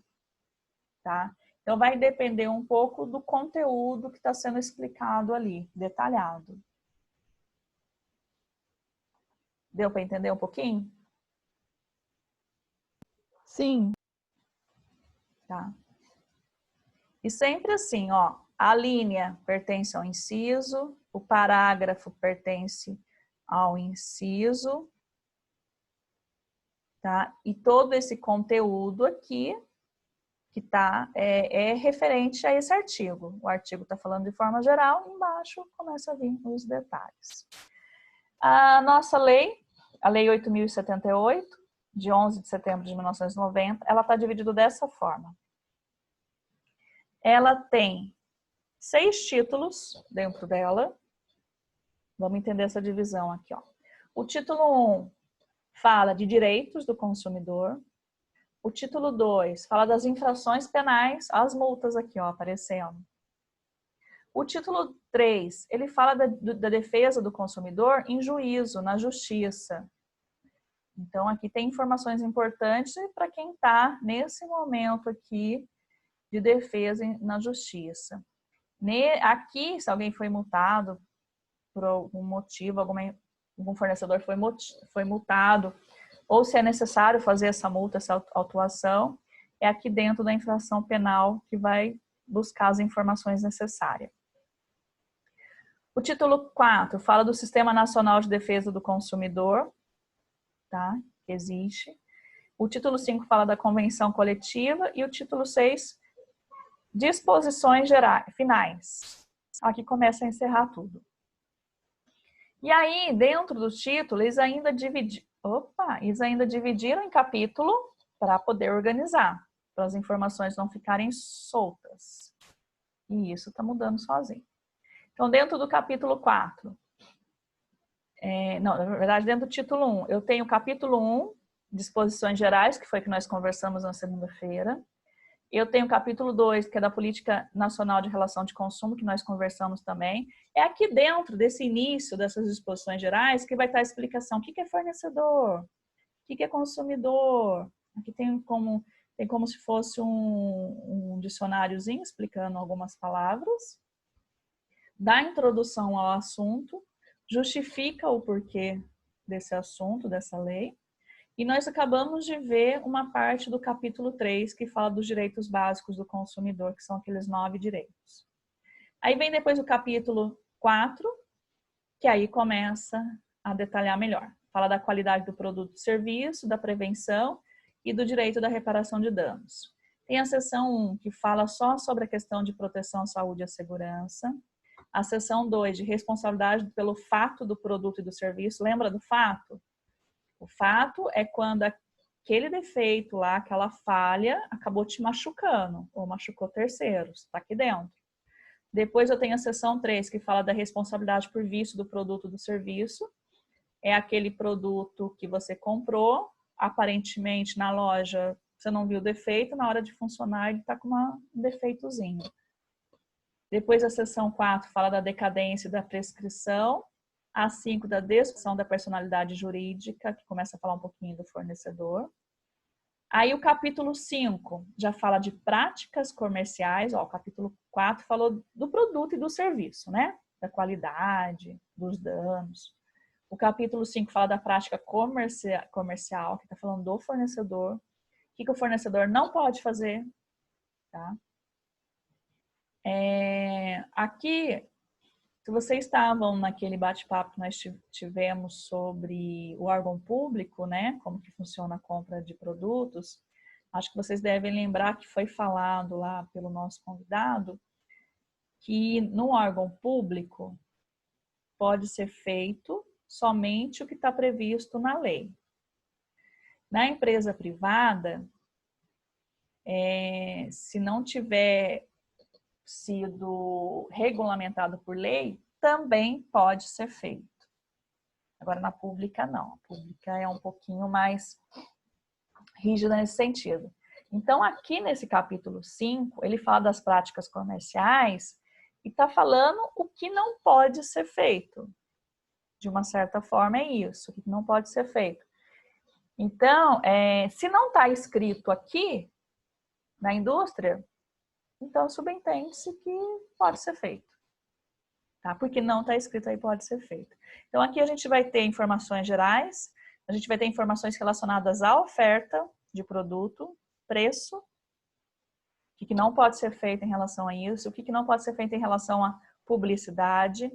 tá? Então, vai depender um pouco do conteúdo que está sendo explicado ali, detalhado. Deu para entender um pouquinho? Sim. Tá. E sempre assim, ó, a linha pertence ao inciso, o parágrafo pertence ao inciso, tá? E todo esse conteúdo aqui que tá é referente a esse artigo. O artigo está falando de forma geral, embaixo começa a vir os detalhes. A nossa lei, a Lei 8.078, de 11 de setembro de 1990, ela está dividida dessa forma. Ela tem 6 títulos dentro dela. Vamos entender essa divisão aqui, ó. O título 1 fala de direitos do consumidor. O título 2 fala das infrações penais, as multas aqui, ó, aparecendo. O título 3, ele fala da defesa do consumidor em juízo, na justiça. Então, aqui tem informações importantes para quem está nesse momento aqui de defesa na justiça. Aqui, se alguém foi multado por algum motivo, algum fornecedor foi multado, ou se é necessário fazer essa multa, essa autuação, é aqui dentro da infração penal que vai buscar as informações necessárias. O título 4 fala do Sistema Nacional de Defesa do Consumidor, tá? Que existe. O título 5 fala da Convenção Coletiva e o título 6, disposições gerais, finais. Aqui começa a encerrar tudo. E aí, dentro do título, eles ainda dividiram em capítulo para poder organizar, para as informações não ficarem soltas. E isso está mudando sozinho. Então, dentro do capítulo 4, na verdade, dentro do título 1, eu tenho o capítulo 1, disposições gerais, que foi que nós conversamos na segunda-feira. Eu tenho o capítulo 2, que é da Política Nacional de Relação de Consumo, que nós conversamos também. É aqui dentro desse início dessas disposições gerais que vai estar a explicação. O que é fornecedor? O que é consumidor? Aqui tem como se fosse um dicionáriozinho explicando algumas palavras. Dá introdução ao assunto, justifica o porquê desse assunto, dessa lei. E nós acabamos de ver uma parte do capítulo 3, que fala dos direitos básicos do consumidor, que são aqueles 9 direitos. Aí vem depois o capítulo 4, que aí começa a detalhar melhor. Fala da qualidade do produto e serviço, da prevenção e do direito da reparação de danos. Tem a seção 1, que fala só sobre a questão de proteção à saúde e à segurança. A seção 2, de responsabilidade pelo fato do produto e do serviço. Lembra do fato? O fato é quando aquele defeito lá, aquela falha, acabou te machucando ou machucou terceiros. Está aqui dentro. Depois eu tenho a seção 3, que fala da responsabilidade por vício do produto ou do serviço. É aquele produto que você comprou, aparentemente na loja você não viu o defeito, na hora de funcionar ele está com um defeitozinho. Depois a seção 4 fala da decadência e da prescrição. A 5 da descrição da personalidade jurídica, que começa a falar um pouquinho do fornecedor. Aí o capítulo 5 já fala de práticas comerciais, ó, o capítulo 4 falou do produto e do serviço, né? Da qualidade, dos danos. O capítulo 5 fala da prática comercial, que está falando do fornecedor. O que o fornecedor não pode fazer, tá? Aqui, se vocês estavam naquele bate-papo que nós tivemos sobre o órgão público, né, como que funciona a compra de produtos, acho que vocês devem lembrar que foi falado lá pelo nosso convidado que no órgão público pode ser feito somente o que está previsto na lei. Na empresa privada, se não tiver sido regulamentado por lei, também pode ser feito. Agora, na pública, não. A pública é um pouquinho mais rígida nesse sentido. Então, aqui nesse capítulo 5, ele fala das práticas comerciais e está falando o que não pode ser feito. De uma certa forma, é isso, o que não pode ser feito. Então, se não está escrito aqui, na indústria, então subentende-se que pode ser feito. Tá? Porque não está escrito aí pode ser feito. Então aqui a gente vai ter informações gerais, a gente vai ter informações relacionadas à oferta de produto, preço, o que não pode ser feito em relação a isso, o que não pode ser feito em relação à publicidade,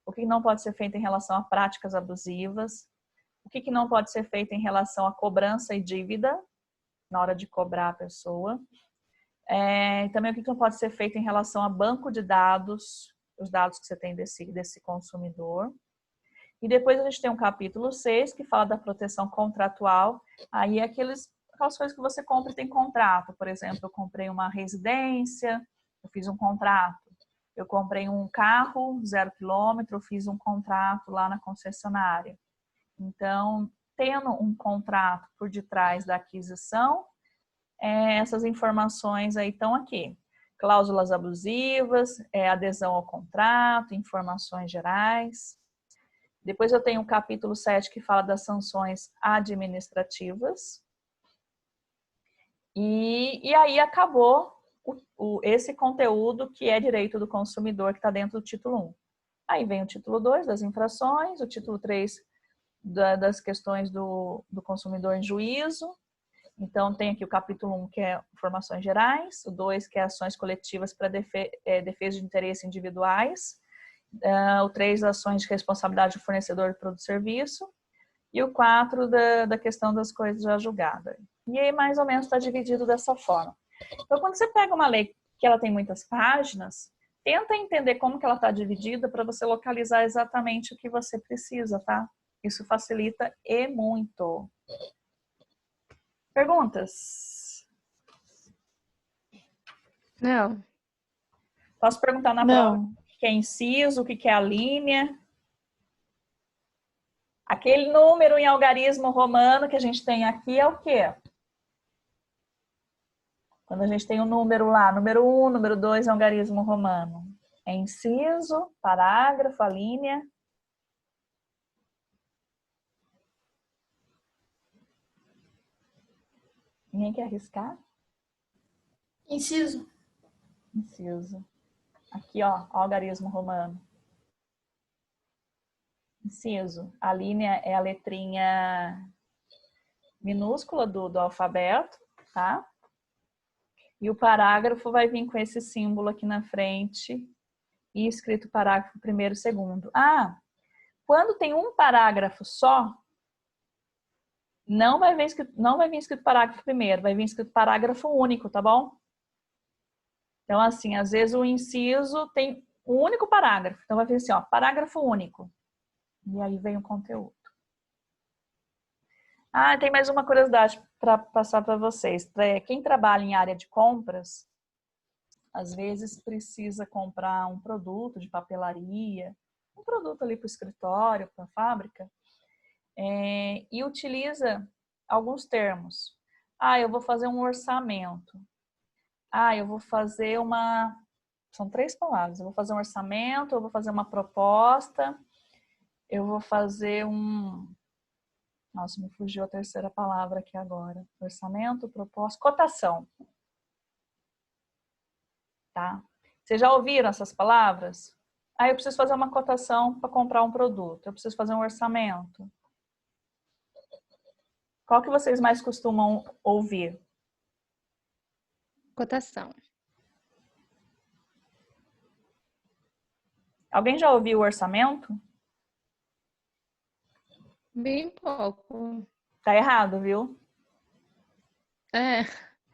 o que não pode ser feito em relação a práticas abusivas, o que não pode ser feito em relação a cobrança e dívida, na hora de cobrar a pessoa. Também o que não pode ser feito em relação a banco de dados, os dados que você tem desse consumidor. E depois a gente tem um capítulo 6, que fala da proteção contratual. Aí é aquelas coisas que você compra e tem contrato. Por exemplo, eu comprei uma residência, eu fiz um contrato. Eu comprei um carro, 0 quilômetro, eu fiz um contrato lá na concessionária. Então, tendo um contrato por detrás da aquisição, essas informações aí estão aqui. Cláusulas abusivas, adesão ao contrato, informações gerais. Depois eu tenho o capítulo 7 que fala das sanções administrativas. E aí acabou esse conteúdo que é direito do consumidor, que está dentro do título 1. Aí vem o título 2 das infrações, o título 3 das questões do consumidor em juízo. Então tem aqui o capítulo 1, que é informações gerais, o 2, que é ações coletivas para defesa de interesses individuais, o 3, ações de responsabilidade do fornecedor de produto e serviço, e o 4, da questão das coisas já julgadas. E aí mais ou menos está dividido dessa forma. Então quando você pega uma lei que ela tem muitas páginas, tenta entender como que ela está dividida para você localizar exatamente o que você precisa, tá? Isso facilita e muito. Perguntas? Não. Posso perguntar na prova o que é inciso, o que é a linha? Aquele número em algarismo romano que a gente tem aqui é o quê? Quando a gente tem um número lá, número 1, número 2 em algarismo romano. É inciso, parágrafo, a linha. Ninguém quer arriscar? Inciso. Inciso. Aqui, ó, algarismo romano. Inciso. A linha é a letrinha minúscula do alfabeto, tá? E o parágrafo vai vir com esse símbolo aqui na frente e escrito parágrafo primeiro, segundo. Quando tem um parágrafo só, não vai vir escrito parágrafo primeiro, vai vir escrito parágrafo único, tá bom? Então, assim, às vezes o inciso tem um único parágrafo. Então, vai vir assim, ó, parágrafo único. E aí vem o conteúdo. Tem mais uma curiosidade para passar para vocês. Quem trabalha em área de compras, às vezes precisa comprar um produto de papelaria, um produto ali para o escritório, para a fábrica, e utiliza alguns termos. Eu vou fazer um orçamento. Eu vou fazer uma... São 3 palavras. Eu vou fazer um orçamento, eu vou fazer uma proposta, eu vou fazer um... Nossa, me fugiu a terceira palavra aqui agora. Orçamento, proposta, cotação. Tá? Vocês já ouviram essas palavras? Eu preciso fazer uma cotação para comprar um produto. Eu preciso fazer um orçamento. Qual que vocês mais costumam ouvir? Cotação. Alguém já ouviu o orçamento? Bem pouco. Tá errado, viu?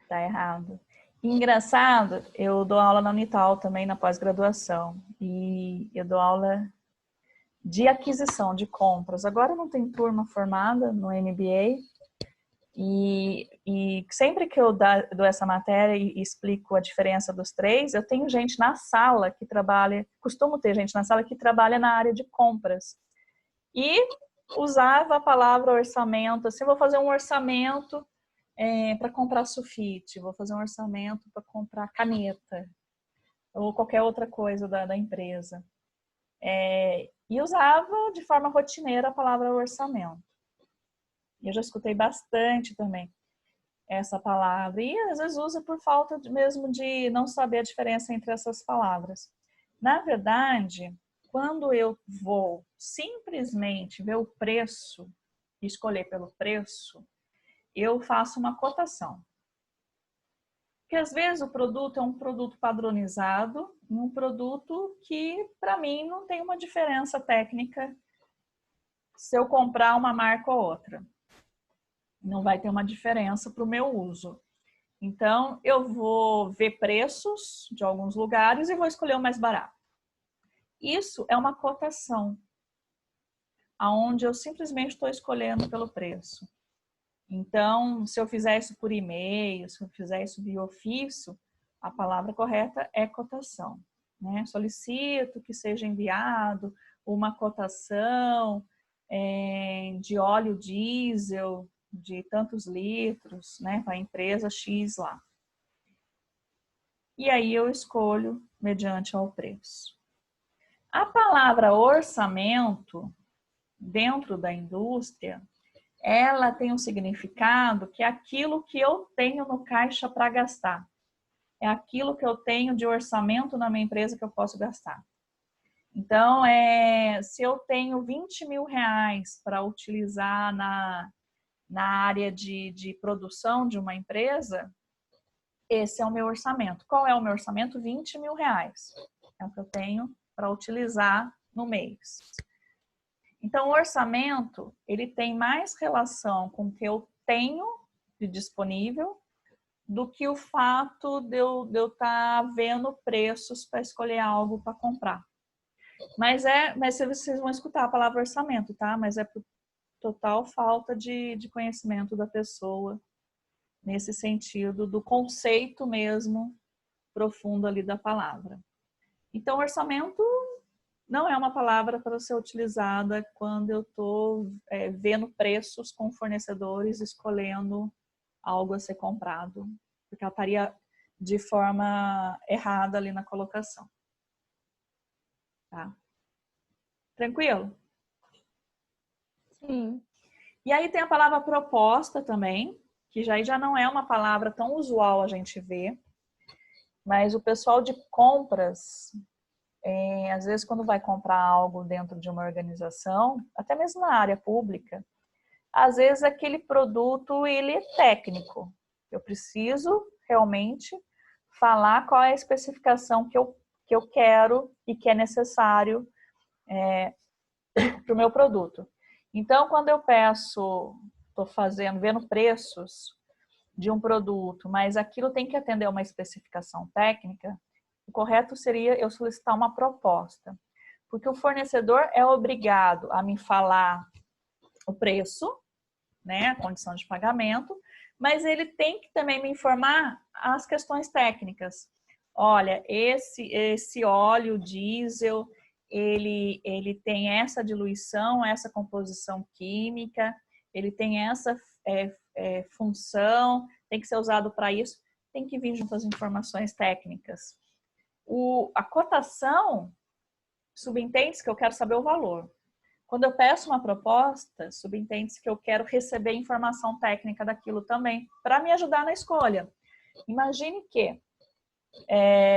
Tá errado. Engraçado, eu dou aula na Unital também, na pós-graduação. E eu dou aula de aquisição, de compras. Agora não tem turma formada no MBA. E sempre que eu dou essa matéria e explico a diferença dos 3, eu tenho gente na sala que trabalha, costumo ter gente na sala que trabalha na área de compras. E usava a palavra orçamento, assim, vou fazer um orçamento para comprar sulfite, vou fazer um orçamento para comprar caneta, ou qualquer outra coisa da empresa. E usava de forma rotineira a palavra orçamento. E eu já escutei bastante também essa palavra. E às vezes usa por falta mesmo de não saber a diferença entre essas palavras. Na verdade, quando eu vou simplesmente ver o preço e escolher pelo preço, eu faço uma cotação. Porque às vezes o produto é um produto padronizado, um produto que para mim não tem uma diferença técnica se eu comprar uma marca ou outra. Não vai ter uma diferença para o meu uso. Então, eu vou ver preços de alguns lugares e vou escolher o mais barato. Isso é uma cotação, onde eu simplesmente estou escolhendo pelo preço. Então, se eu fizer isso por e-mail, se eu fizer isso via ofício, a palavra correta é cotação, né? Solicito que seja enviado uma cotação de óleo diesel de tantos litros, né, para a empresa X lá. E aí eu escolho mediante ao preço. A palavra orçamento, dentro da indústria, ela tem um significado que é aquilo que eu tenho no caixa para gastar. É aquilo que eu tenho de orçamento na minha empresa que eu posso gastar. Então, se eu tenho 20 mil reais para utilizar na área de produção de uma empresa, esse é o meu orçamento. Qual é o meu orçamento? 20 mil reais. É o que eu tenho para utilizar no mês. Então, o orçamento, ele tem mais relação com o que eu tenho de disponível do que o fato de eu estar vendo preços para escolher algo para comprar. Mas vocês vão escutar a palavra orçamento, tá? Mas é por total falta de conhecimento da pessoa, nesse sentido do conceito mesmo profundo ali da palavra. Então, orçamento não é uma palavra para ser utilizada quando eu estou vendo preços com fornecedores, escolhendo algo a ser comprado, porque ela estaria de forma errada ali na colocação. Tá? Tranquilo? Sim. E aí tem a palavra proposta também, que já não é uma palavra tão usual a gente ver, mas o pessoal de compras, às vezes quando vai comprar algo dentro de uma organização, até mesmo na área pública, às vezes aquele produto ele é técnico. Eu preciso realmente falar qual é a especificação que eu quero e que é necessário para o meu produto. Então, quando eu peço, estou vendo preços de um produto, mas aquilo tem que atender a uma especificação técnica, o correto seria eu solicitar uma proposta. Porque o fornecedor é obrigado a me falar o preço, né, a condição de pagamento, mas ele tem que também me informar as questões técnicas. Olha, esse óleo diesel, ele tem essa diluição, essa composição química, ele tem essa função, tem que ser usado para isso, tem que vir junto às informações técnicas. A cotação, subentende-se que eu quero saber o valor. Quando eu peço uma proposta, subentende-se que eu quero receber informação técnica daquilo também, para me ajudar na escolha. Imagine que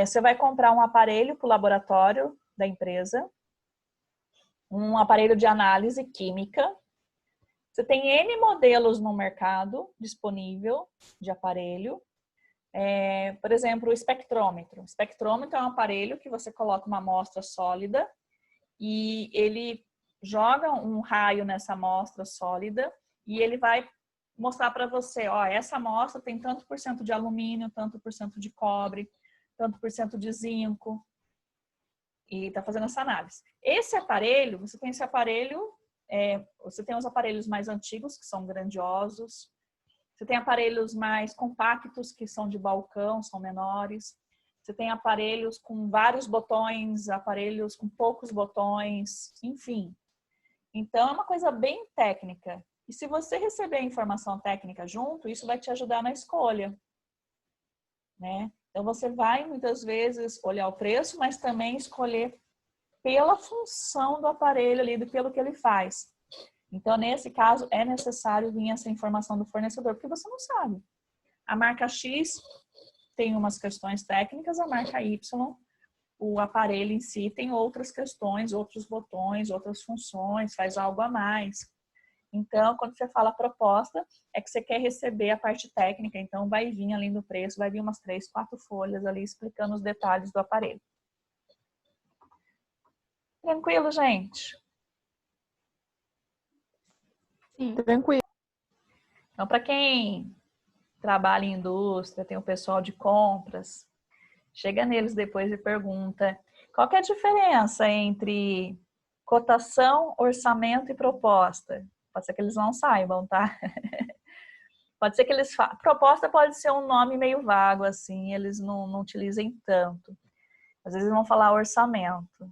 você vai comprar um aparelho para o laboratório da empresa, um aparelho de análise química. Você tem N modelos no mercado disponível de aparelho. Por exemplo, o espectrômetro. O espectrômetro é um aparelho que você coloca uma amostra sólida e ele joga um raio nessa amostra sólida e ele vai mostrar para você, ó, essa amostra tem tanto por cento de alumínio, tanto por cento de cobre, tanto por cento de zinco, e está fazendo essa análise. Esse aparelho, você tem os aparelhos mais antigos, que são grandiosos, você tem aparelhos mais compactos, que são de balcão, são menores, você tem aparelhos com vários botões, aparelhos com poucos botões, enfim. Então, é uma coisa bem técnica. E se você receber a informação técnica junto, isso vai te ajudar na escolha, né? Então, você vai, muitas vezes, olhar o preço, mas também escolher pela função do aparelho ali, pelo que ele faz. Então, nesse caso, é necessário vir essa informação do fornecedor, porque você não sabe. A marca X tem umas questões técnicas, a marca Y, o aparelho em si tem outras questões, outros botões, outras funções, faz algo a mais. Então, quando você fala proposta, é que você quer receber a parte técnica, então vai vir além do preço, vai vir umas 3, 4 folhas ali explicando os detalhes do aparelho. Tranquilo, gente? Sim. Tranquilo. Então, para quem trabalha em indústria, tem o pessoal de compras, chega neles depois e pergunta qual que é a diferença entre cotação, orçamento e proposta. Pode ser que eles não saibam, tá? Pode ser que eles falem. Proposta pode ser um nome meio vago, assim, eles não utilizem tanto. Às vezes vão falar orçamento,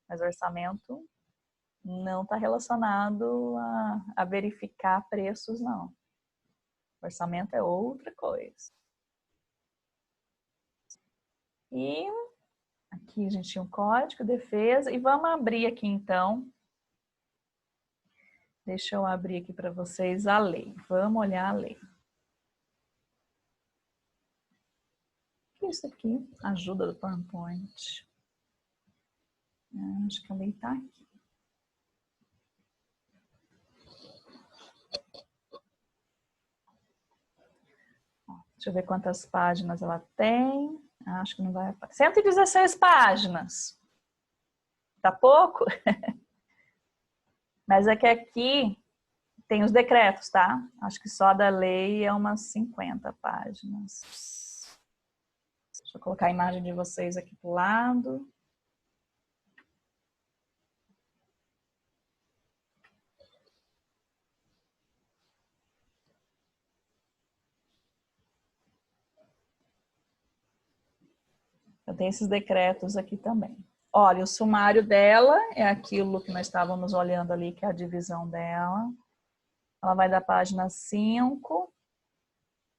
mas orçamento não está relacionado a verificar preços, não. Orçamento é outra coisa. E aqui a gente tinha um código, defesa, e vamos abrir aqui então. Deixa eu abrir aqui para vocês a lei. Vamos olhar a lei. O que é isso aqui? Ajuda do PowerPoint. Acho que a lei está aqui. Deixa eu ver quantas páginas ela tem. Acho que não vai aparecer. 116 páginas. Tá pouco? Mas é que aqui tem os decretos, tá? Acho que só da lei é umas 50 páginas. Deixa eu colocar a imagem de vocês aqui pro lado. Eu tenho esses decretos aqui também. Olha, o sumário dela é aquilo que nós estávamos olhando ali, que é a divisão dela. Ela vai da página 5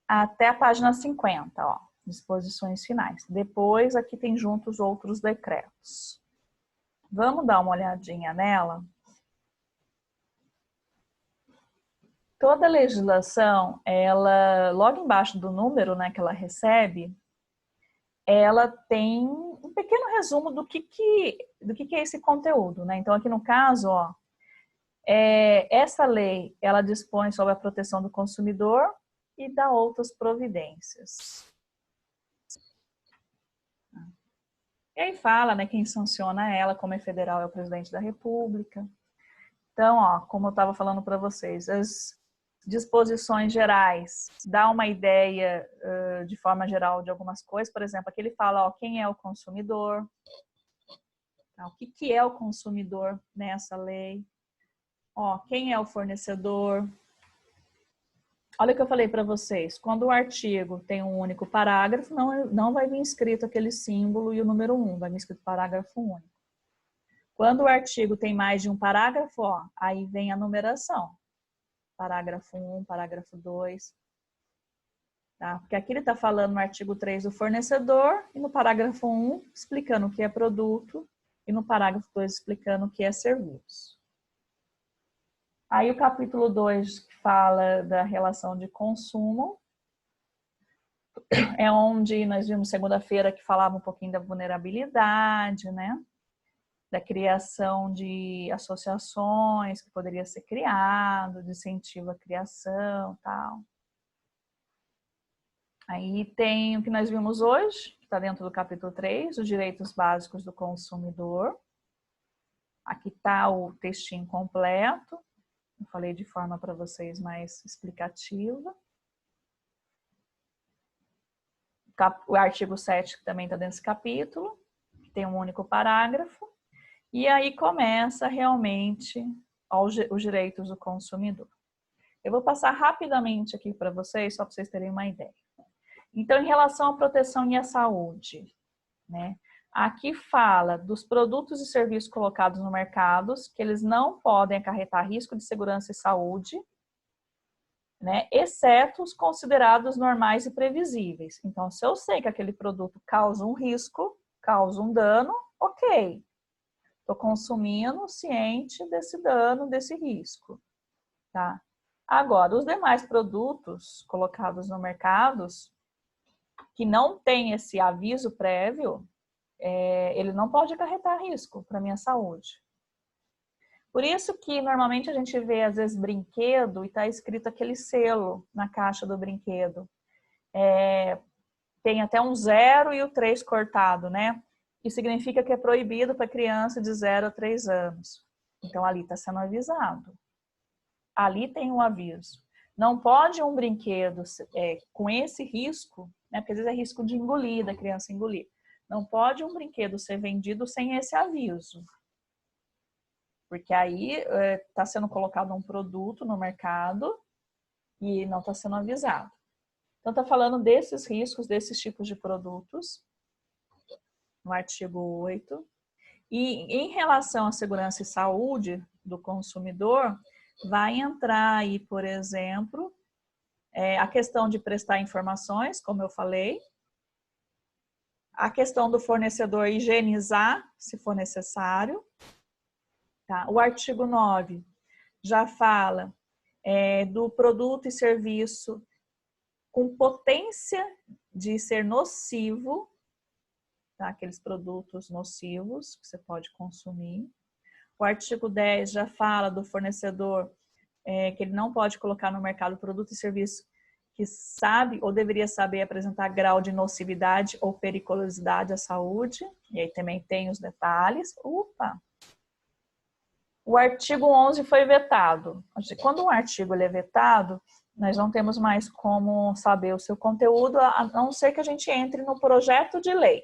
até a página 50, ó, disposições finais. Depois, aqui tem junto os outros decretos. Vamos dar uma olhadinha nela? Toda legislação, ela, logo embaixo do número, né, que ela recebe, ela tem um pequeno resumo do que é esse conteúdo, né? Então, aqui no caso, ó, essa lei, ela dispõe sobre a proteção do consumidor e dá outras providências. E aí fala, né, quem sanciona ela, como é federal, é o presidente da República. Então, ó, como eu estava falando para vocês, as disposições gerais dá uma ideia de forma geral de algumas coisas. Por exemplo, aqui ele fala, ó, quem é o consumidor, tá? O que é o consumidor nessa lei, ó, quem é o fornecedor. Olha o que eu falei para vocês, quando o artigo tem um único parágrafo, não vai vir escrito aquele símbolo e o número 1, vai vir escrito parágrafo único. Quando o artigo tem mais de um parágrafo, ó, aí vem a numeração. Parágrafo 1, parágrafo 2. Tá? Porque aqui ele está falando no artigo 3 do fornecedor, e no parágrafo 1 explicando o que é produto, e no parágrafo 2 explicando o que é serviço. Aí o capítulo 2 que fala da relação de consumo, é onde nós vimos segunda-feira que falava um pouquinho da vulnerabilidade, né? Da criação de associações que poderia ser criado, de incentivo à criação, tal. Aí tem o que nós vimos hoje, que está dentro do capítulo 3, os direitos básicos do consumidor. Aqui está o textinho completo. Eu falei de forma para vocês mais explicativa. O artigo 7 que também está dentro desse capítulo, que tem um único parágrafo. E aí começa realmente os direitos do consumidor. Eu vou passar rapidamente aqui para vocês, só para vocês terem uma ideia. Então, em relação à proteção e à saúde, né? Aqui fala dos produtos e serviços colocados no mercado, que eles não podem acarretar risco de segurança e saúde, né? Exceto os considerados normais e previsíveis. Então, se eu sei que aquele produto causa um risco, causa um dano, ok. Estou consumindo ciente desse dano, desse risco, tá? Agora, os demais produtos colocados no mercado, que não tem esse aviso prévio, ele não pode acarretar risco para a minha saúde. Por isso que normalmente a gente vê às vezes brinquedo e está escrito aquele selo na caixa do brinquedo. Tem até um 0 e o 3 cortado, né? Isso significa que é proibido para criança de 0 a 3 anos. Então ali está sendo avisado. Ali tem um aviso. Não pode um brinquedo com esse risco, né? Porque às vezes é risco de engolir, da criança engolir. Não pode um brinquedo ser vendido sem esse aviso. Porque aí está sendo colocado um produto no mercado e não está sendo avisado. Então, está falando desses riscos, desses tipos de produtos, no artigo 8. E em relação à segurança e saúde do consumidor, vai entrar aí, por exemplo, a questão de prestar informações, como eu falei, a questão do fornecedor higienizar, se for necessário. Tá? O artigo 9 já fala do produto e serviço com potência de ser nocivo, tá? Aqueles produtos nocivos que você pode consumir. O artigo 10 já fala do fornecedor que ele não pode colocar no mercado produto e serviço que sabe ou deveria saber apresentar grau de nocividade ou periculosidade à saúde. E aí também tem os detalhes. O artigo 11 foi vetado. Quando um artigo ele é vetado, nós não temos mais como saber o seu conteúdo, a não ser que a gente entre no projeto de lei.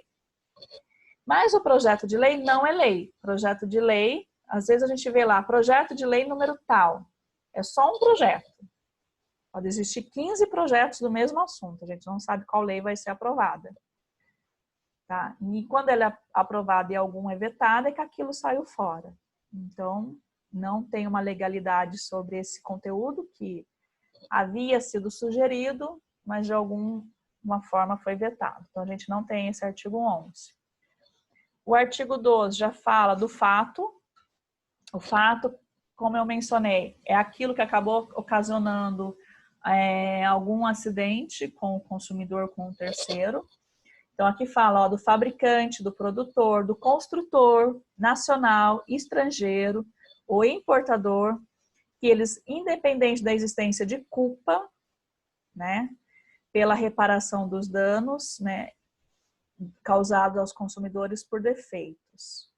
Mas o projeto de lei não é lei. Projeto de lei, às vezes a gente vê lá, projeto de lei número tal. É só um projeto. Pode existir 15 projetos do mesmo assunto. A gente não sabe qual lei vai ser aprovada. Tá? E quando ela é aprovada e algum é vetado, é que aquilo saiu fora. Então, não tem uma legalidade sobre esse conteúdo que havia sido sugerido, mas de alguma forma foi vetado. Então, a gente não tem esse artigo 11. O artigo 12 já fala do fato. O fato, como eu mencionei, é aquilo que acabou ocasionando algum acidente com o consumidor, com o terceiro. Então, aqui fala do fabricante, do produtor, do construtor nacional, estrangeiro ou importador, que eles, independente da existência de culpa, né, pela reparação dos danos, né, causados aos consumidores por defeitos,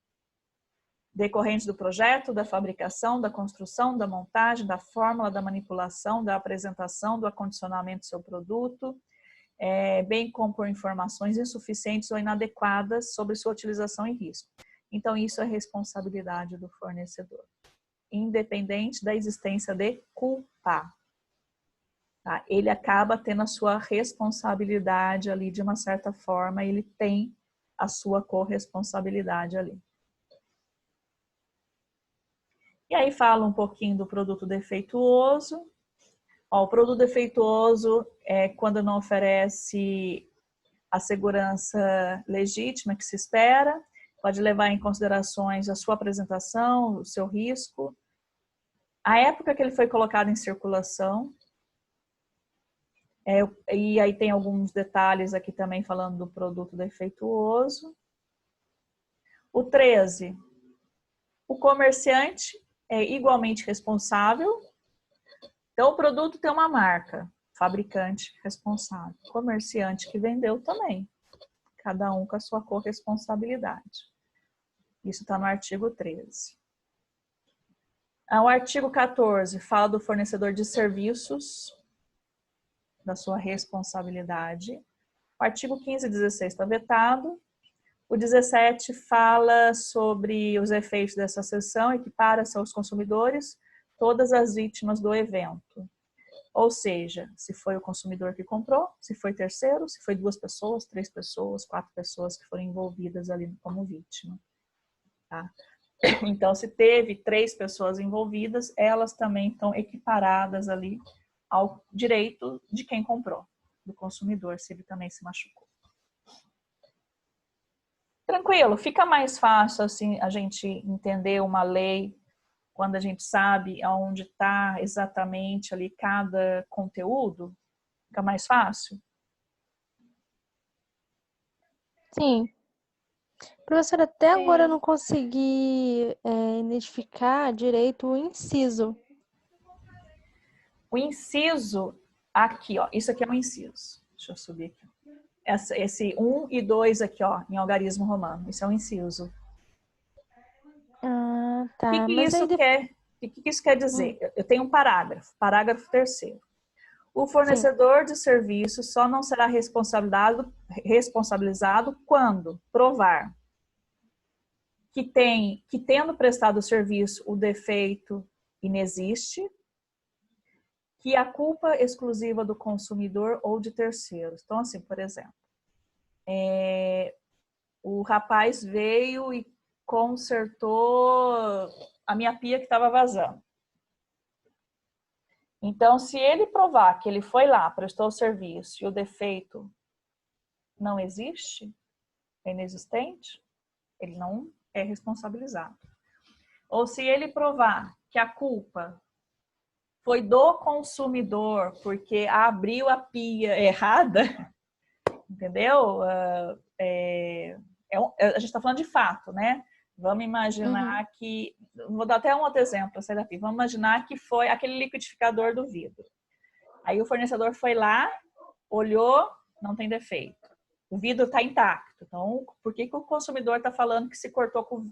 decorrentes do projeto, da fabricação, da construção, da montagem, da fórmula, da manipulação, da apresentação, do acondicionamento do seu produto, bem como por informações insuficientes ou inadequadas sobre sua utilização e risco. Então, isso é responsabilidade do fornecedor, independente da existência de culpa. Tá? Ele acaba tendo a sua responsabilidade ali de uma certa forma, ele tem a sua corresponsabilidade ali. E aí fala um pouquinho do produto defeituoso. O produto defeituoso é quando não oferece a segurança legítima que se espera, pode levar em considerações a sua apresentação, o seu risco, a época que ele foi colocado em circulação, e aí tem alguns detalhes aqui também falando do produto defeituoso. O 13, o comerciante é igualmente responsável. Então, o produto tem uma marca, fabricante responsável, comerciante que vendeu também, cada um com a sua corresponsabilidade. Isso está no artigo 13. O artigo 14 fala do fornecedor de serviços, da sua responsabilidade. O artigo 15 e 16 está vetado. O 17 fala sobre os efeitos dessa seção, equipara-se aos consumidores todas as vítimas do evento. Ou seja, se foi o consumidor que comprou, se foi terceiro, se foi 2 pessoas, 3 pessoas, 4 pessoas que foram envolvidas ali como vítima. Tá? Então, se teve 3 pessoas envolvidas, elas também estão equiparadas ali ao direito de quem comprou, do consumidor, se ele também se machucou. Tranquilo, fica mais fácil assim a gente entender uma lei quando a gente sabe aonde está exatamente ali cada conteúdo? Fica mais fácil? Sim. Professora, até agora eu não consegui identificar direito o inciso. O inciso, aqui, ó, isso aqui é um inciso. Deixa eu subir aqui. Esse 1 e 2 aqui, ó, em algarismo romano, isso é um inciso. Ah, tá. O que Mas aí isso quer? O que isso quer dizer? Eu tenho um parágrafo, parágrafo 3º. O fornecedor de serviço só não será responsabilizado quando provar que tendo prestado o serviço, o defeito inexiste, que a culpa exclusiva do consumidor ou de terceiros. Então, assim, por exemplo, o rapaz veio e consertou a minha pia que estava vazando. Então, se ele provar que ele foi lá, prestou o serviço e o defeito não existe, é inexistente, ele não é responsabilizado. Ou se ele provar que a culpa foi do consumidor porque abriu a pia errada, entendeu? A gente está falando de fato, né? Vamos imaginar que... Vou dar até um outro exemplo para sair da pia. Vamos imaginar que foi aquele liquidificador do vidro. Aí o fornecedor foi lá, olhou, não tem defeito. O vidro está intacto. Então, por que o consumidor está falando que se cortou com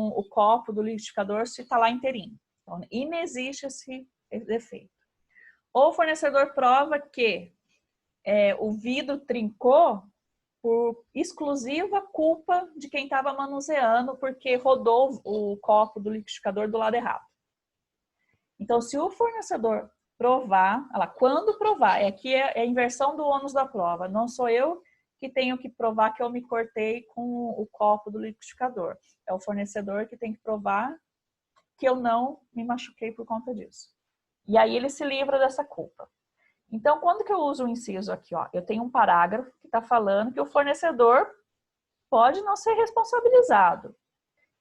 o copo do liquidificador se está lá inteirinho? Então, inexiste esse defeito. Ou o fornecedor prova que o vidro trincou por exclusiva culpa de quem estava manuseando, porque rodou o copo do liquidificador do lado errado. Então, se o fornecedor provar, quando provar, aqui é a inversão do ônus da prova, não sou eu que tenho que provar que eu me cortei com o copo do liquidificador. É o fornecedor que tem que provar que eu não me machuquei por conta disso. E aí ele se livra dessa culpa. Então, quando que eu uso o inciso aqui? Ó, eu tenho um parágrafo que está falando que o fornecedor pode não ser responsabilizado.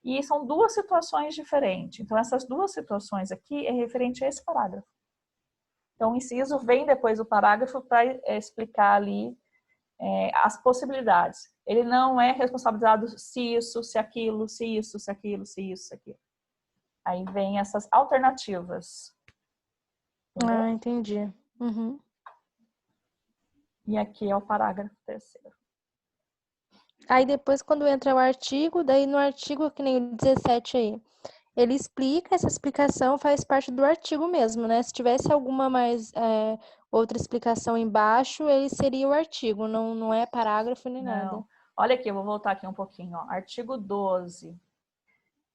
E são duas situações diferentes. Então, essas duas situações aqui é referente a esse parágrafo. Então, o inciso vem depois do parágrafo para explicar ali as possibilidades. Ele não é responsabilizado se isso, se aquilo, se isso, se aquilo, se isso, se aquilo. Aí vem essas alternativas. Entendeu? Ah, entendi. E aqui é o parágrafo 3º. Aí depois, quando entra o artigo, daí no artigo, que nem o 17 aí, ele explica, essa explicação faz parte do artigo mesmo, né? Se tivesse alguma outra explicação embaixo, ele seria o artigo, não é parágrafo nem nada. Olha aqui, eu vou voltar aqui um pouquinho. Ó. Artigo 12.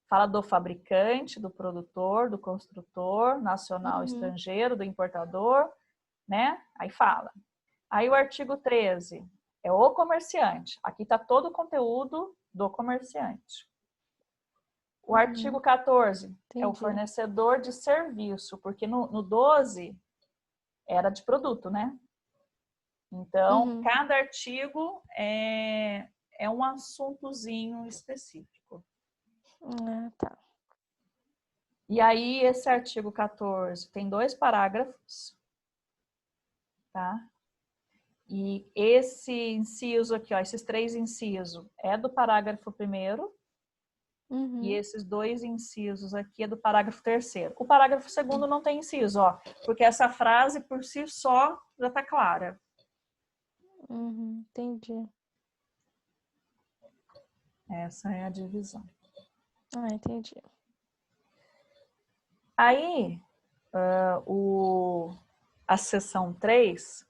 Fala do fabricante, do produtor, do construtor, nacional, estrangeiro, do importador, né? Aí fala. Aí o artigo 13 é o comerciante. Aqui está todo o conteúdo do comerciante. O artigo 14 é o fornecedor de serviço, porque no 12 era de produto, né? Então, cada artigo é um assuntozinho específico. Tá. E aí, esse artigo 14 tem 2 parágrafos, tá? E esse inciso aqui, ó, esses 3 incisos é do parágrafo 1º, e esses 2 incisos aqui é do parágrafo 3º. O parágrafo 2º não tem inciso, ó, porque essa frase por si só já tá clara. Entendi. Essa é a divisão. Entendi. Aí, a seção 3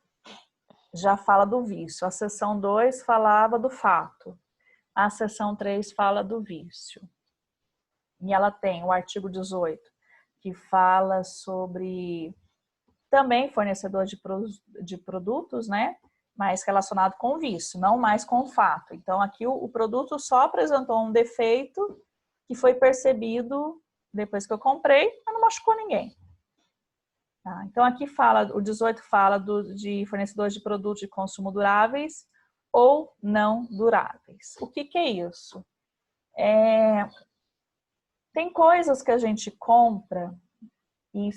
já fala do vício. A seção 2 falava do fato. A seção 3 fala do vício. E ela tem o artigo 18, que fala sobre também fornecedor de produtos, né? Mas relacionado com o vício, não mais com o fato. Então, aqui o produto só apresentou um defeito que foi percebido depois que eu comprei, mas não machucou ninguém. Tá? Então, aqui fala, o 18 fala de fornecedores de produtos de consumo duráveis ou não duráveis. O que é isso? Tem coisas que a gente compra e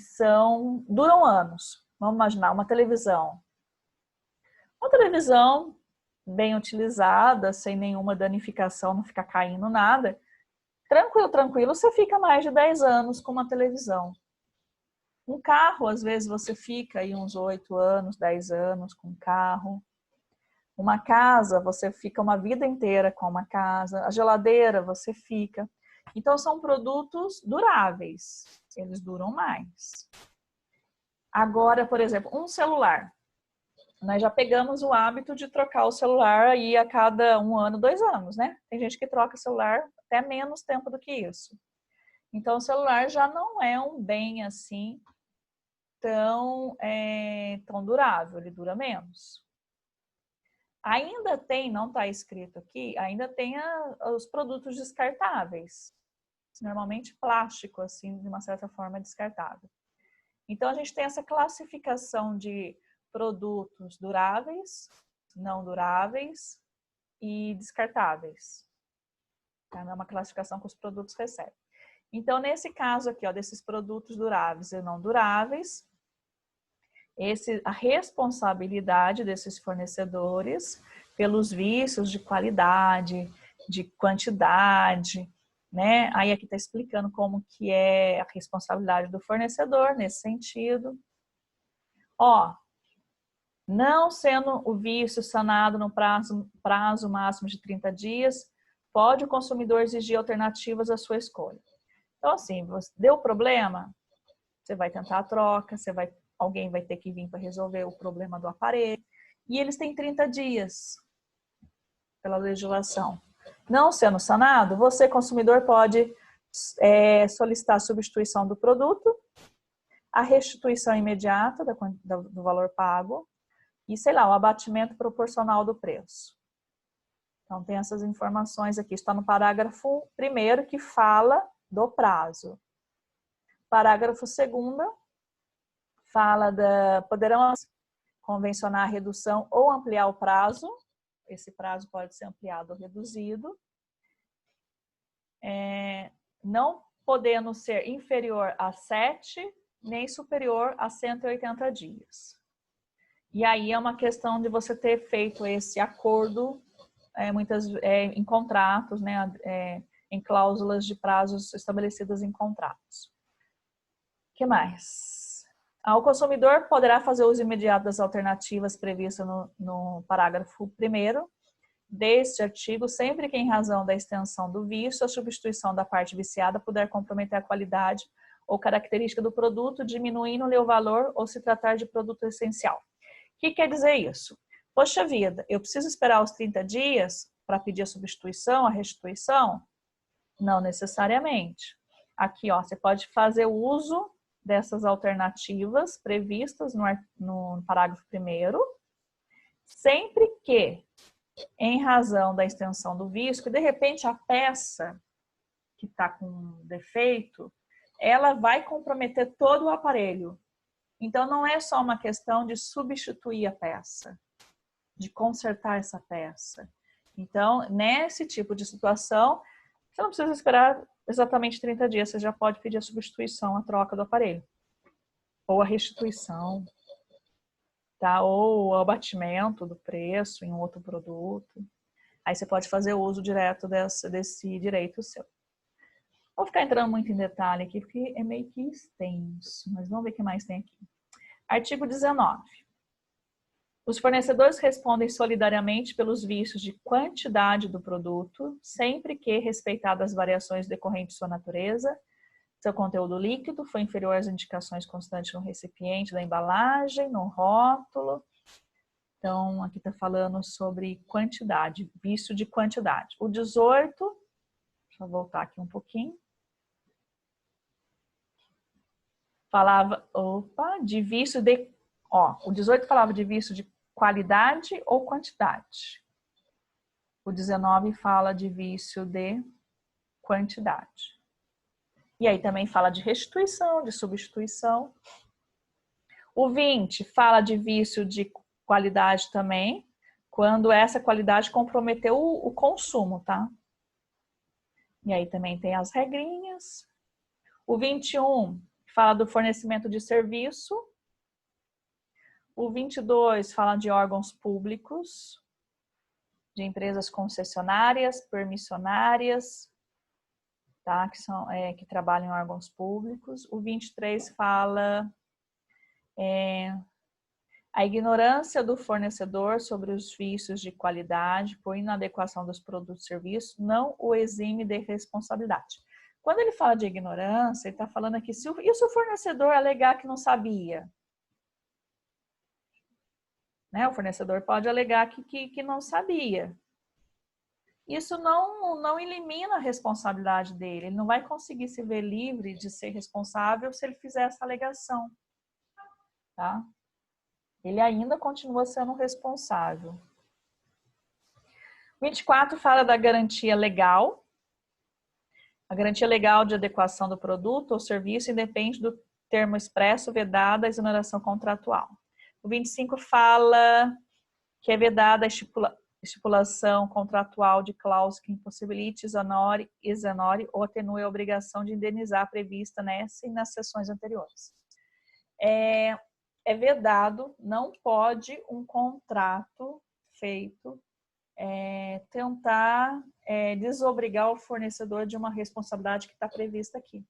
duram anos. Vamos imaginar uma televisão. Uma televisão bem utilizada, sem nenhuma danificação, não fica caindo nada, tranquilo, tranquilo, você fica mais de 10 anos com uma televisão. Um carro, às vezes, você fica aí uns 8 anos, 10 anos com um carro. Uma casa, você fica uma vida inteira com uma casa. A geladeira, você fica. Então, são produtos duráveis. Eles duram mais. Agora, por exemplo, um celular. Nós já pegamos o hábito de trocar o celular aí a cada 1 ano, 2 anos, né? Tem gente que troca celular até menos tempo do que isso. Então, o celular já não é um bem assim tão durável, ele dura menos. Ainda tem, não está escrito aqui, ainda tem os produtos descartáveis. Normalmente plástico, assim, de uma certa forma é descartável. Então, a gente tem essa classificação de produtos duráveis, não duráveis e descartáveis. É uma classificação que os produtos recebem. Então, nesse caso aqui, ó, desses produtos duráveis e não duráveis, a responsabilidade desses fornecedores pelos vícios de qualidade, de quantidade, né? Aí aqui está explicando como que é a responsabilidade do fornecedor nesse sentido. Ó, não sendo o vício sanado no prazo máximo de 30 dias, pode o consumidor exigir alternativas à sua escolha. Então, assim, deu problema, você vai tentar a troca, alguém vai ter que vir para resolver o problema do aparelho. E eles têm 30 dias pela legislação. Não sendo sanado, você, consumidor, pode solicitar a substituição do produto, a restituição imediata do valor pago e, sei lá, o abatimento proporcional do preço. Então, tem essas informações aqui. Está no parágrafo 1º, que fala do prazo. Parágrafo 2º, fala poderão convencionar a redução ou ampliar o prazo. Esse prazo pode ser ampliado ou reduzido. Não podendo ser inferior a 7, nem superior a 180 dias. E aí é uma questão de você ter feito esse acordo, em contratos, né, em cláusulas de prazos estabelecidas em contratos. O que mais? O consumidor poderá fazer uso imediato das alternativas previstas no parágrafo 1º deste artigo, sempre que, em razão da extensão do vício, a substituição da parte viciada puder comprometer a qualidade ou característica do produto, diminuindo-lhe o valor ou se tratar de produto essencial. O que quer dizer isso? Poxa vida, eu preciso esperar os 30 dias para pedir a substituição, a restituição? Não necessariamente. Aqui, ó, você pode fazer uso dessas alternativas previstas no parágrafo 1º, sempre que, em razão da extensão do vício, que de repente a peça que está com defeito, ela vai comprometer todo o aparelho. Então, não é só uma questão de substituir a peça, de consertar essa peça. Então, nesse tipo de situação, você não precisa esperar exatamente 30 dias, você já pode pedir a substituição, a troca do aparelho. Ou a restituição, tá? Ou o abatimento do preço em um outro produto. Aí você pode fazer uso direto desse direito seu. Vou ficar entrando muito em detalhe aqui, porque é meio que extenso, mas vamos ver o que mais tem aqui. Artigo 19. Os fornecedores respondem solidariamente pelos vícios de quantidade do produto, sempre que, respeitadas as variações decorrentes de sua natureza, seu conteúdo líquido foi inferior às indicações constantes no recipiente da embalagem, no rótulo. Então, aqui está falando sobre quantidade, vício de quantidade. O 18, deixa eu voltar aqui um pouquinho. Falava, de vício de... o 18 falava de vício de qualidade ou quantidade. O 19 fala de vício de quantidade. E aí também fala de restituição, de substituição. O 20 fala de vício de qualidade também, quando essa qualidade comprometeu o consumo, tá? E aí também tem as regrinhas. O 21 fala do fornecimento de serviço. O 22 fala de órgãos públicos. de empresas concessionárias, permissionárias, tá? Que trabalham em órgãos públicos. O 23 fala a ignorância do fornecedor sobre os vícios de qualidade por inadequação dos produtos e serviços não o exime de responsabilidade. Quando ele fala de ignorância, ele está falando aqui, e se o fornecedor alegar que não sabia? Né? O fornecedor pode alegar que não sabia. Isso não elimina a responsabilidade dele. Ele não vai conseguir se ver livre de ser responsável se ele fizer essa alegação. Tá? Ele ainda continua sendo responsável. 24 fala da garantia legal. A garantia legal de adequação do produto ou serviço independe do termo expresso vedado a exoneração contratual. O 25 fala que é vedada a estipulação contratual de cláusula que impossibilite, exonere ou atenue a obrigação de indenizar prevista nessa e nas seções anteriores. É vedado, não pode um contrato feito tentar desobrigar o fornecedor de uma responsabilidade que está prevista aqui.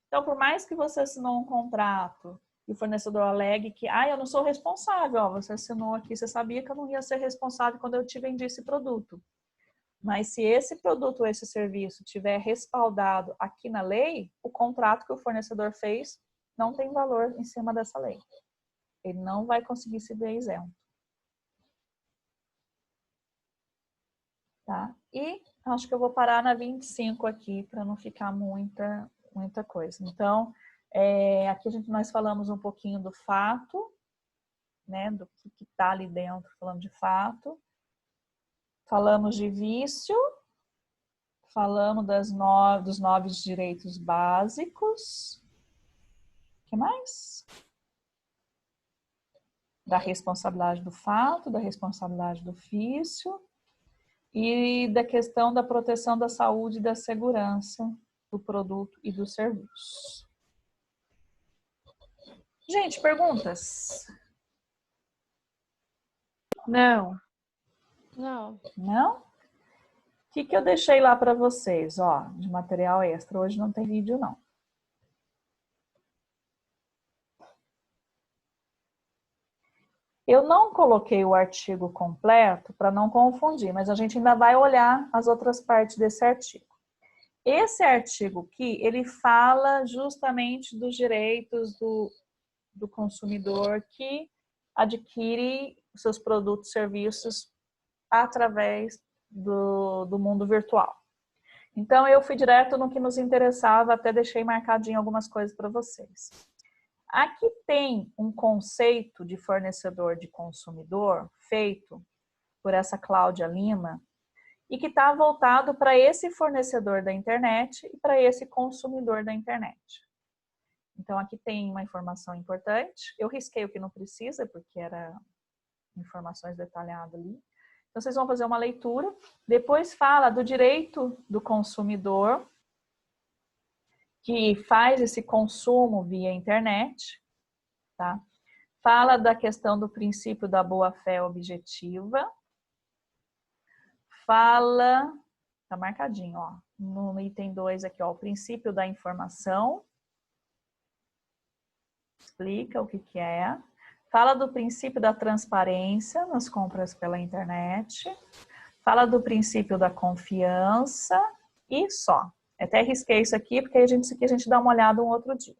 Então, por mais que você assinou um contrato e o fornecedor alegue que, eu não sou responsável, ó, você assinou aqui, você sabia que eu não ia ser responsável quando eu te vendi esse produto. Mas se esse produto ou esse serviço tiver respaldado aqui na lei, o contrato que o fornecedor fez não tem valor em cima dessa lei. Ele não vai conseguir se ver isento. Tá? E acho que eu vou parar na 25 aqui para não ficar muita coisa. Então, aqui nós falamos um pouquinho do fato, né, do que está ali dentro, falando de fato. Falamos de vício, falamos dos 9 direitos básicos. O que mais? Da responsabilidade do fato, da responsabilidade do vício e da questão da proteção da saúde e da segurança do produto e do serviço. Gente, perguntas? Não. Não. Não? O que eu deixei lá para vocês, ó, de material extra? Hoje não tem vídeo, não. Eu não coloquei o artigo completo para não confundir, mas a gente ainda vai olhar as outras partes desse artigo. Esse artigo aqui, ele fala justamente dos direitos do consumidor que adquire seus produtos e serviços através do mundo virtual. Então, eu fui direto no que nos interessava, até deixei marcadinho algumas coisas para vocês. Aqui tem um conceito de fornecedor de consumidor feito por essa Cláudia Lima e que está voltado para esse fornecedor da internet e para esse consumidor da internet. Então, aqui tem uma informação importante. Eu risquei o que não precisa, porque era informações detalhadas ali. Então, vocês vão fazer uma leitura. Depois fala do direito do consumidor que faz esse consumo via internet, tá? Fala da questão do princípio da boa-fé objetiva. Fala, tá marcadinho, ó, no item 2 aqui, ó, o princípio da informação. Explica o que é. Fala do princípio da transparência nas compras pela internet. Fala do princípio da confiança e só. Até risquei isso aqui, porque isso aqui a gente dá uma olhada um outro dia.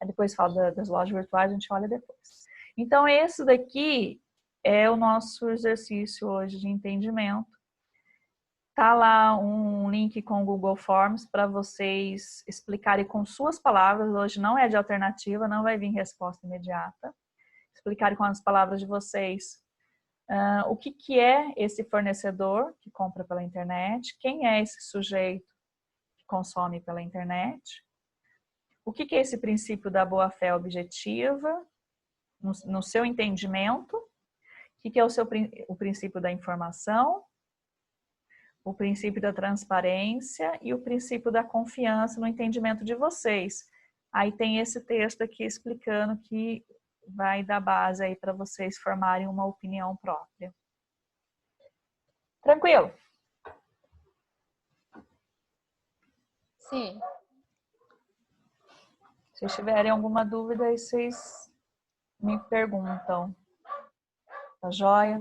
Aí depois fala das lojas virtuais, a gente olha depois. Então, esse daqui é o nosso exercício hoje de entendimento. Tá lá um link com o Google Forms para vocês explicarem com suas palavras. Hoje não é de alternativa, não vai vir resposta imediata. Explicarem com as palavras de vocês o que é esse fornecedor que compra pela internet, quem é esse sujeito que consome pela internet, o que é esse princípio da boa-fé objetiva, no seu entendimento, o que é o princípio da informação, o princípio da transparência e o princípio da confiança no entendimento de vocês. Aí tem esse texto aqui explicando que vai dar base aí para vocês formarem uma opinião própria. Tranquilo? Sim. Se tiverem alguma dúvida, aí vocês me perguntam. Tá joia?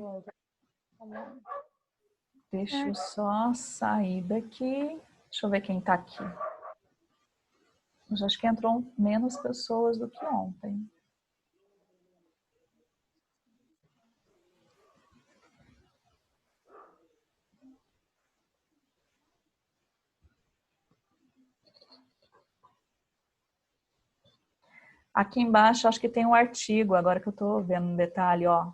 Deixa eu só sair daqui. Deixa eu ver quem tá aqui. Eu acho que entrou menos pessoas do que ontem. Aqui embaixo acho que tem um artigo, agora que eu tô vendo um detalhe, ó.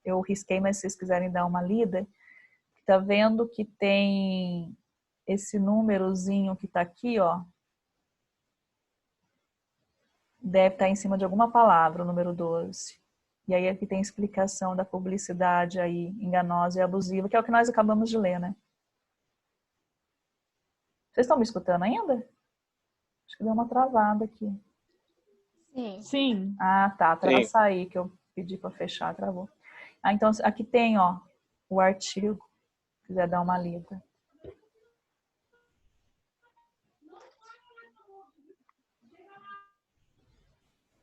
Eu risquei, mas se vocês quiserem dar uma lida, tá vendo que tem esse númerozinho que tá aqui, ó. Deve estar em cima de alguma palavra, o número 12. E aí aqui tem explicação da publicidade aí enganosa e abusiva, que é o que nós acabamos de ler, né? Vocês estão me escutando ainda? Acho que deu uma travada aqui. Sim. Sim. Ah, tá. Até ela Sim. sair, que eu pedi para fechar, travou. Ah, então aqui tem, ó, o artigo. Se quiser dar uma lida.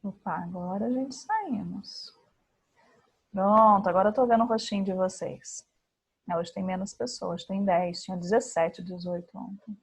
Opa, agora a gente saímos. Pronto, agora eu tô vendo o rostinho de vocês. Hoje tem menos pessoas, tem 10, tinha 17, 18 ontem.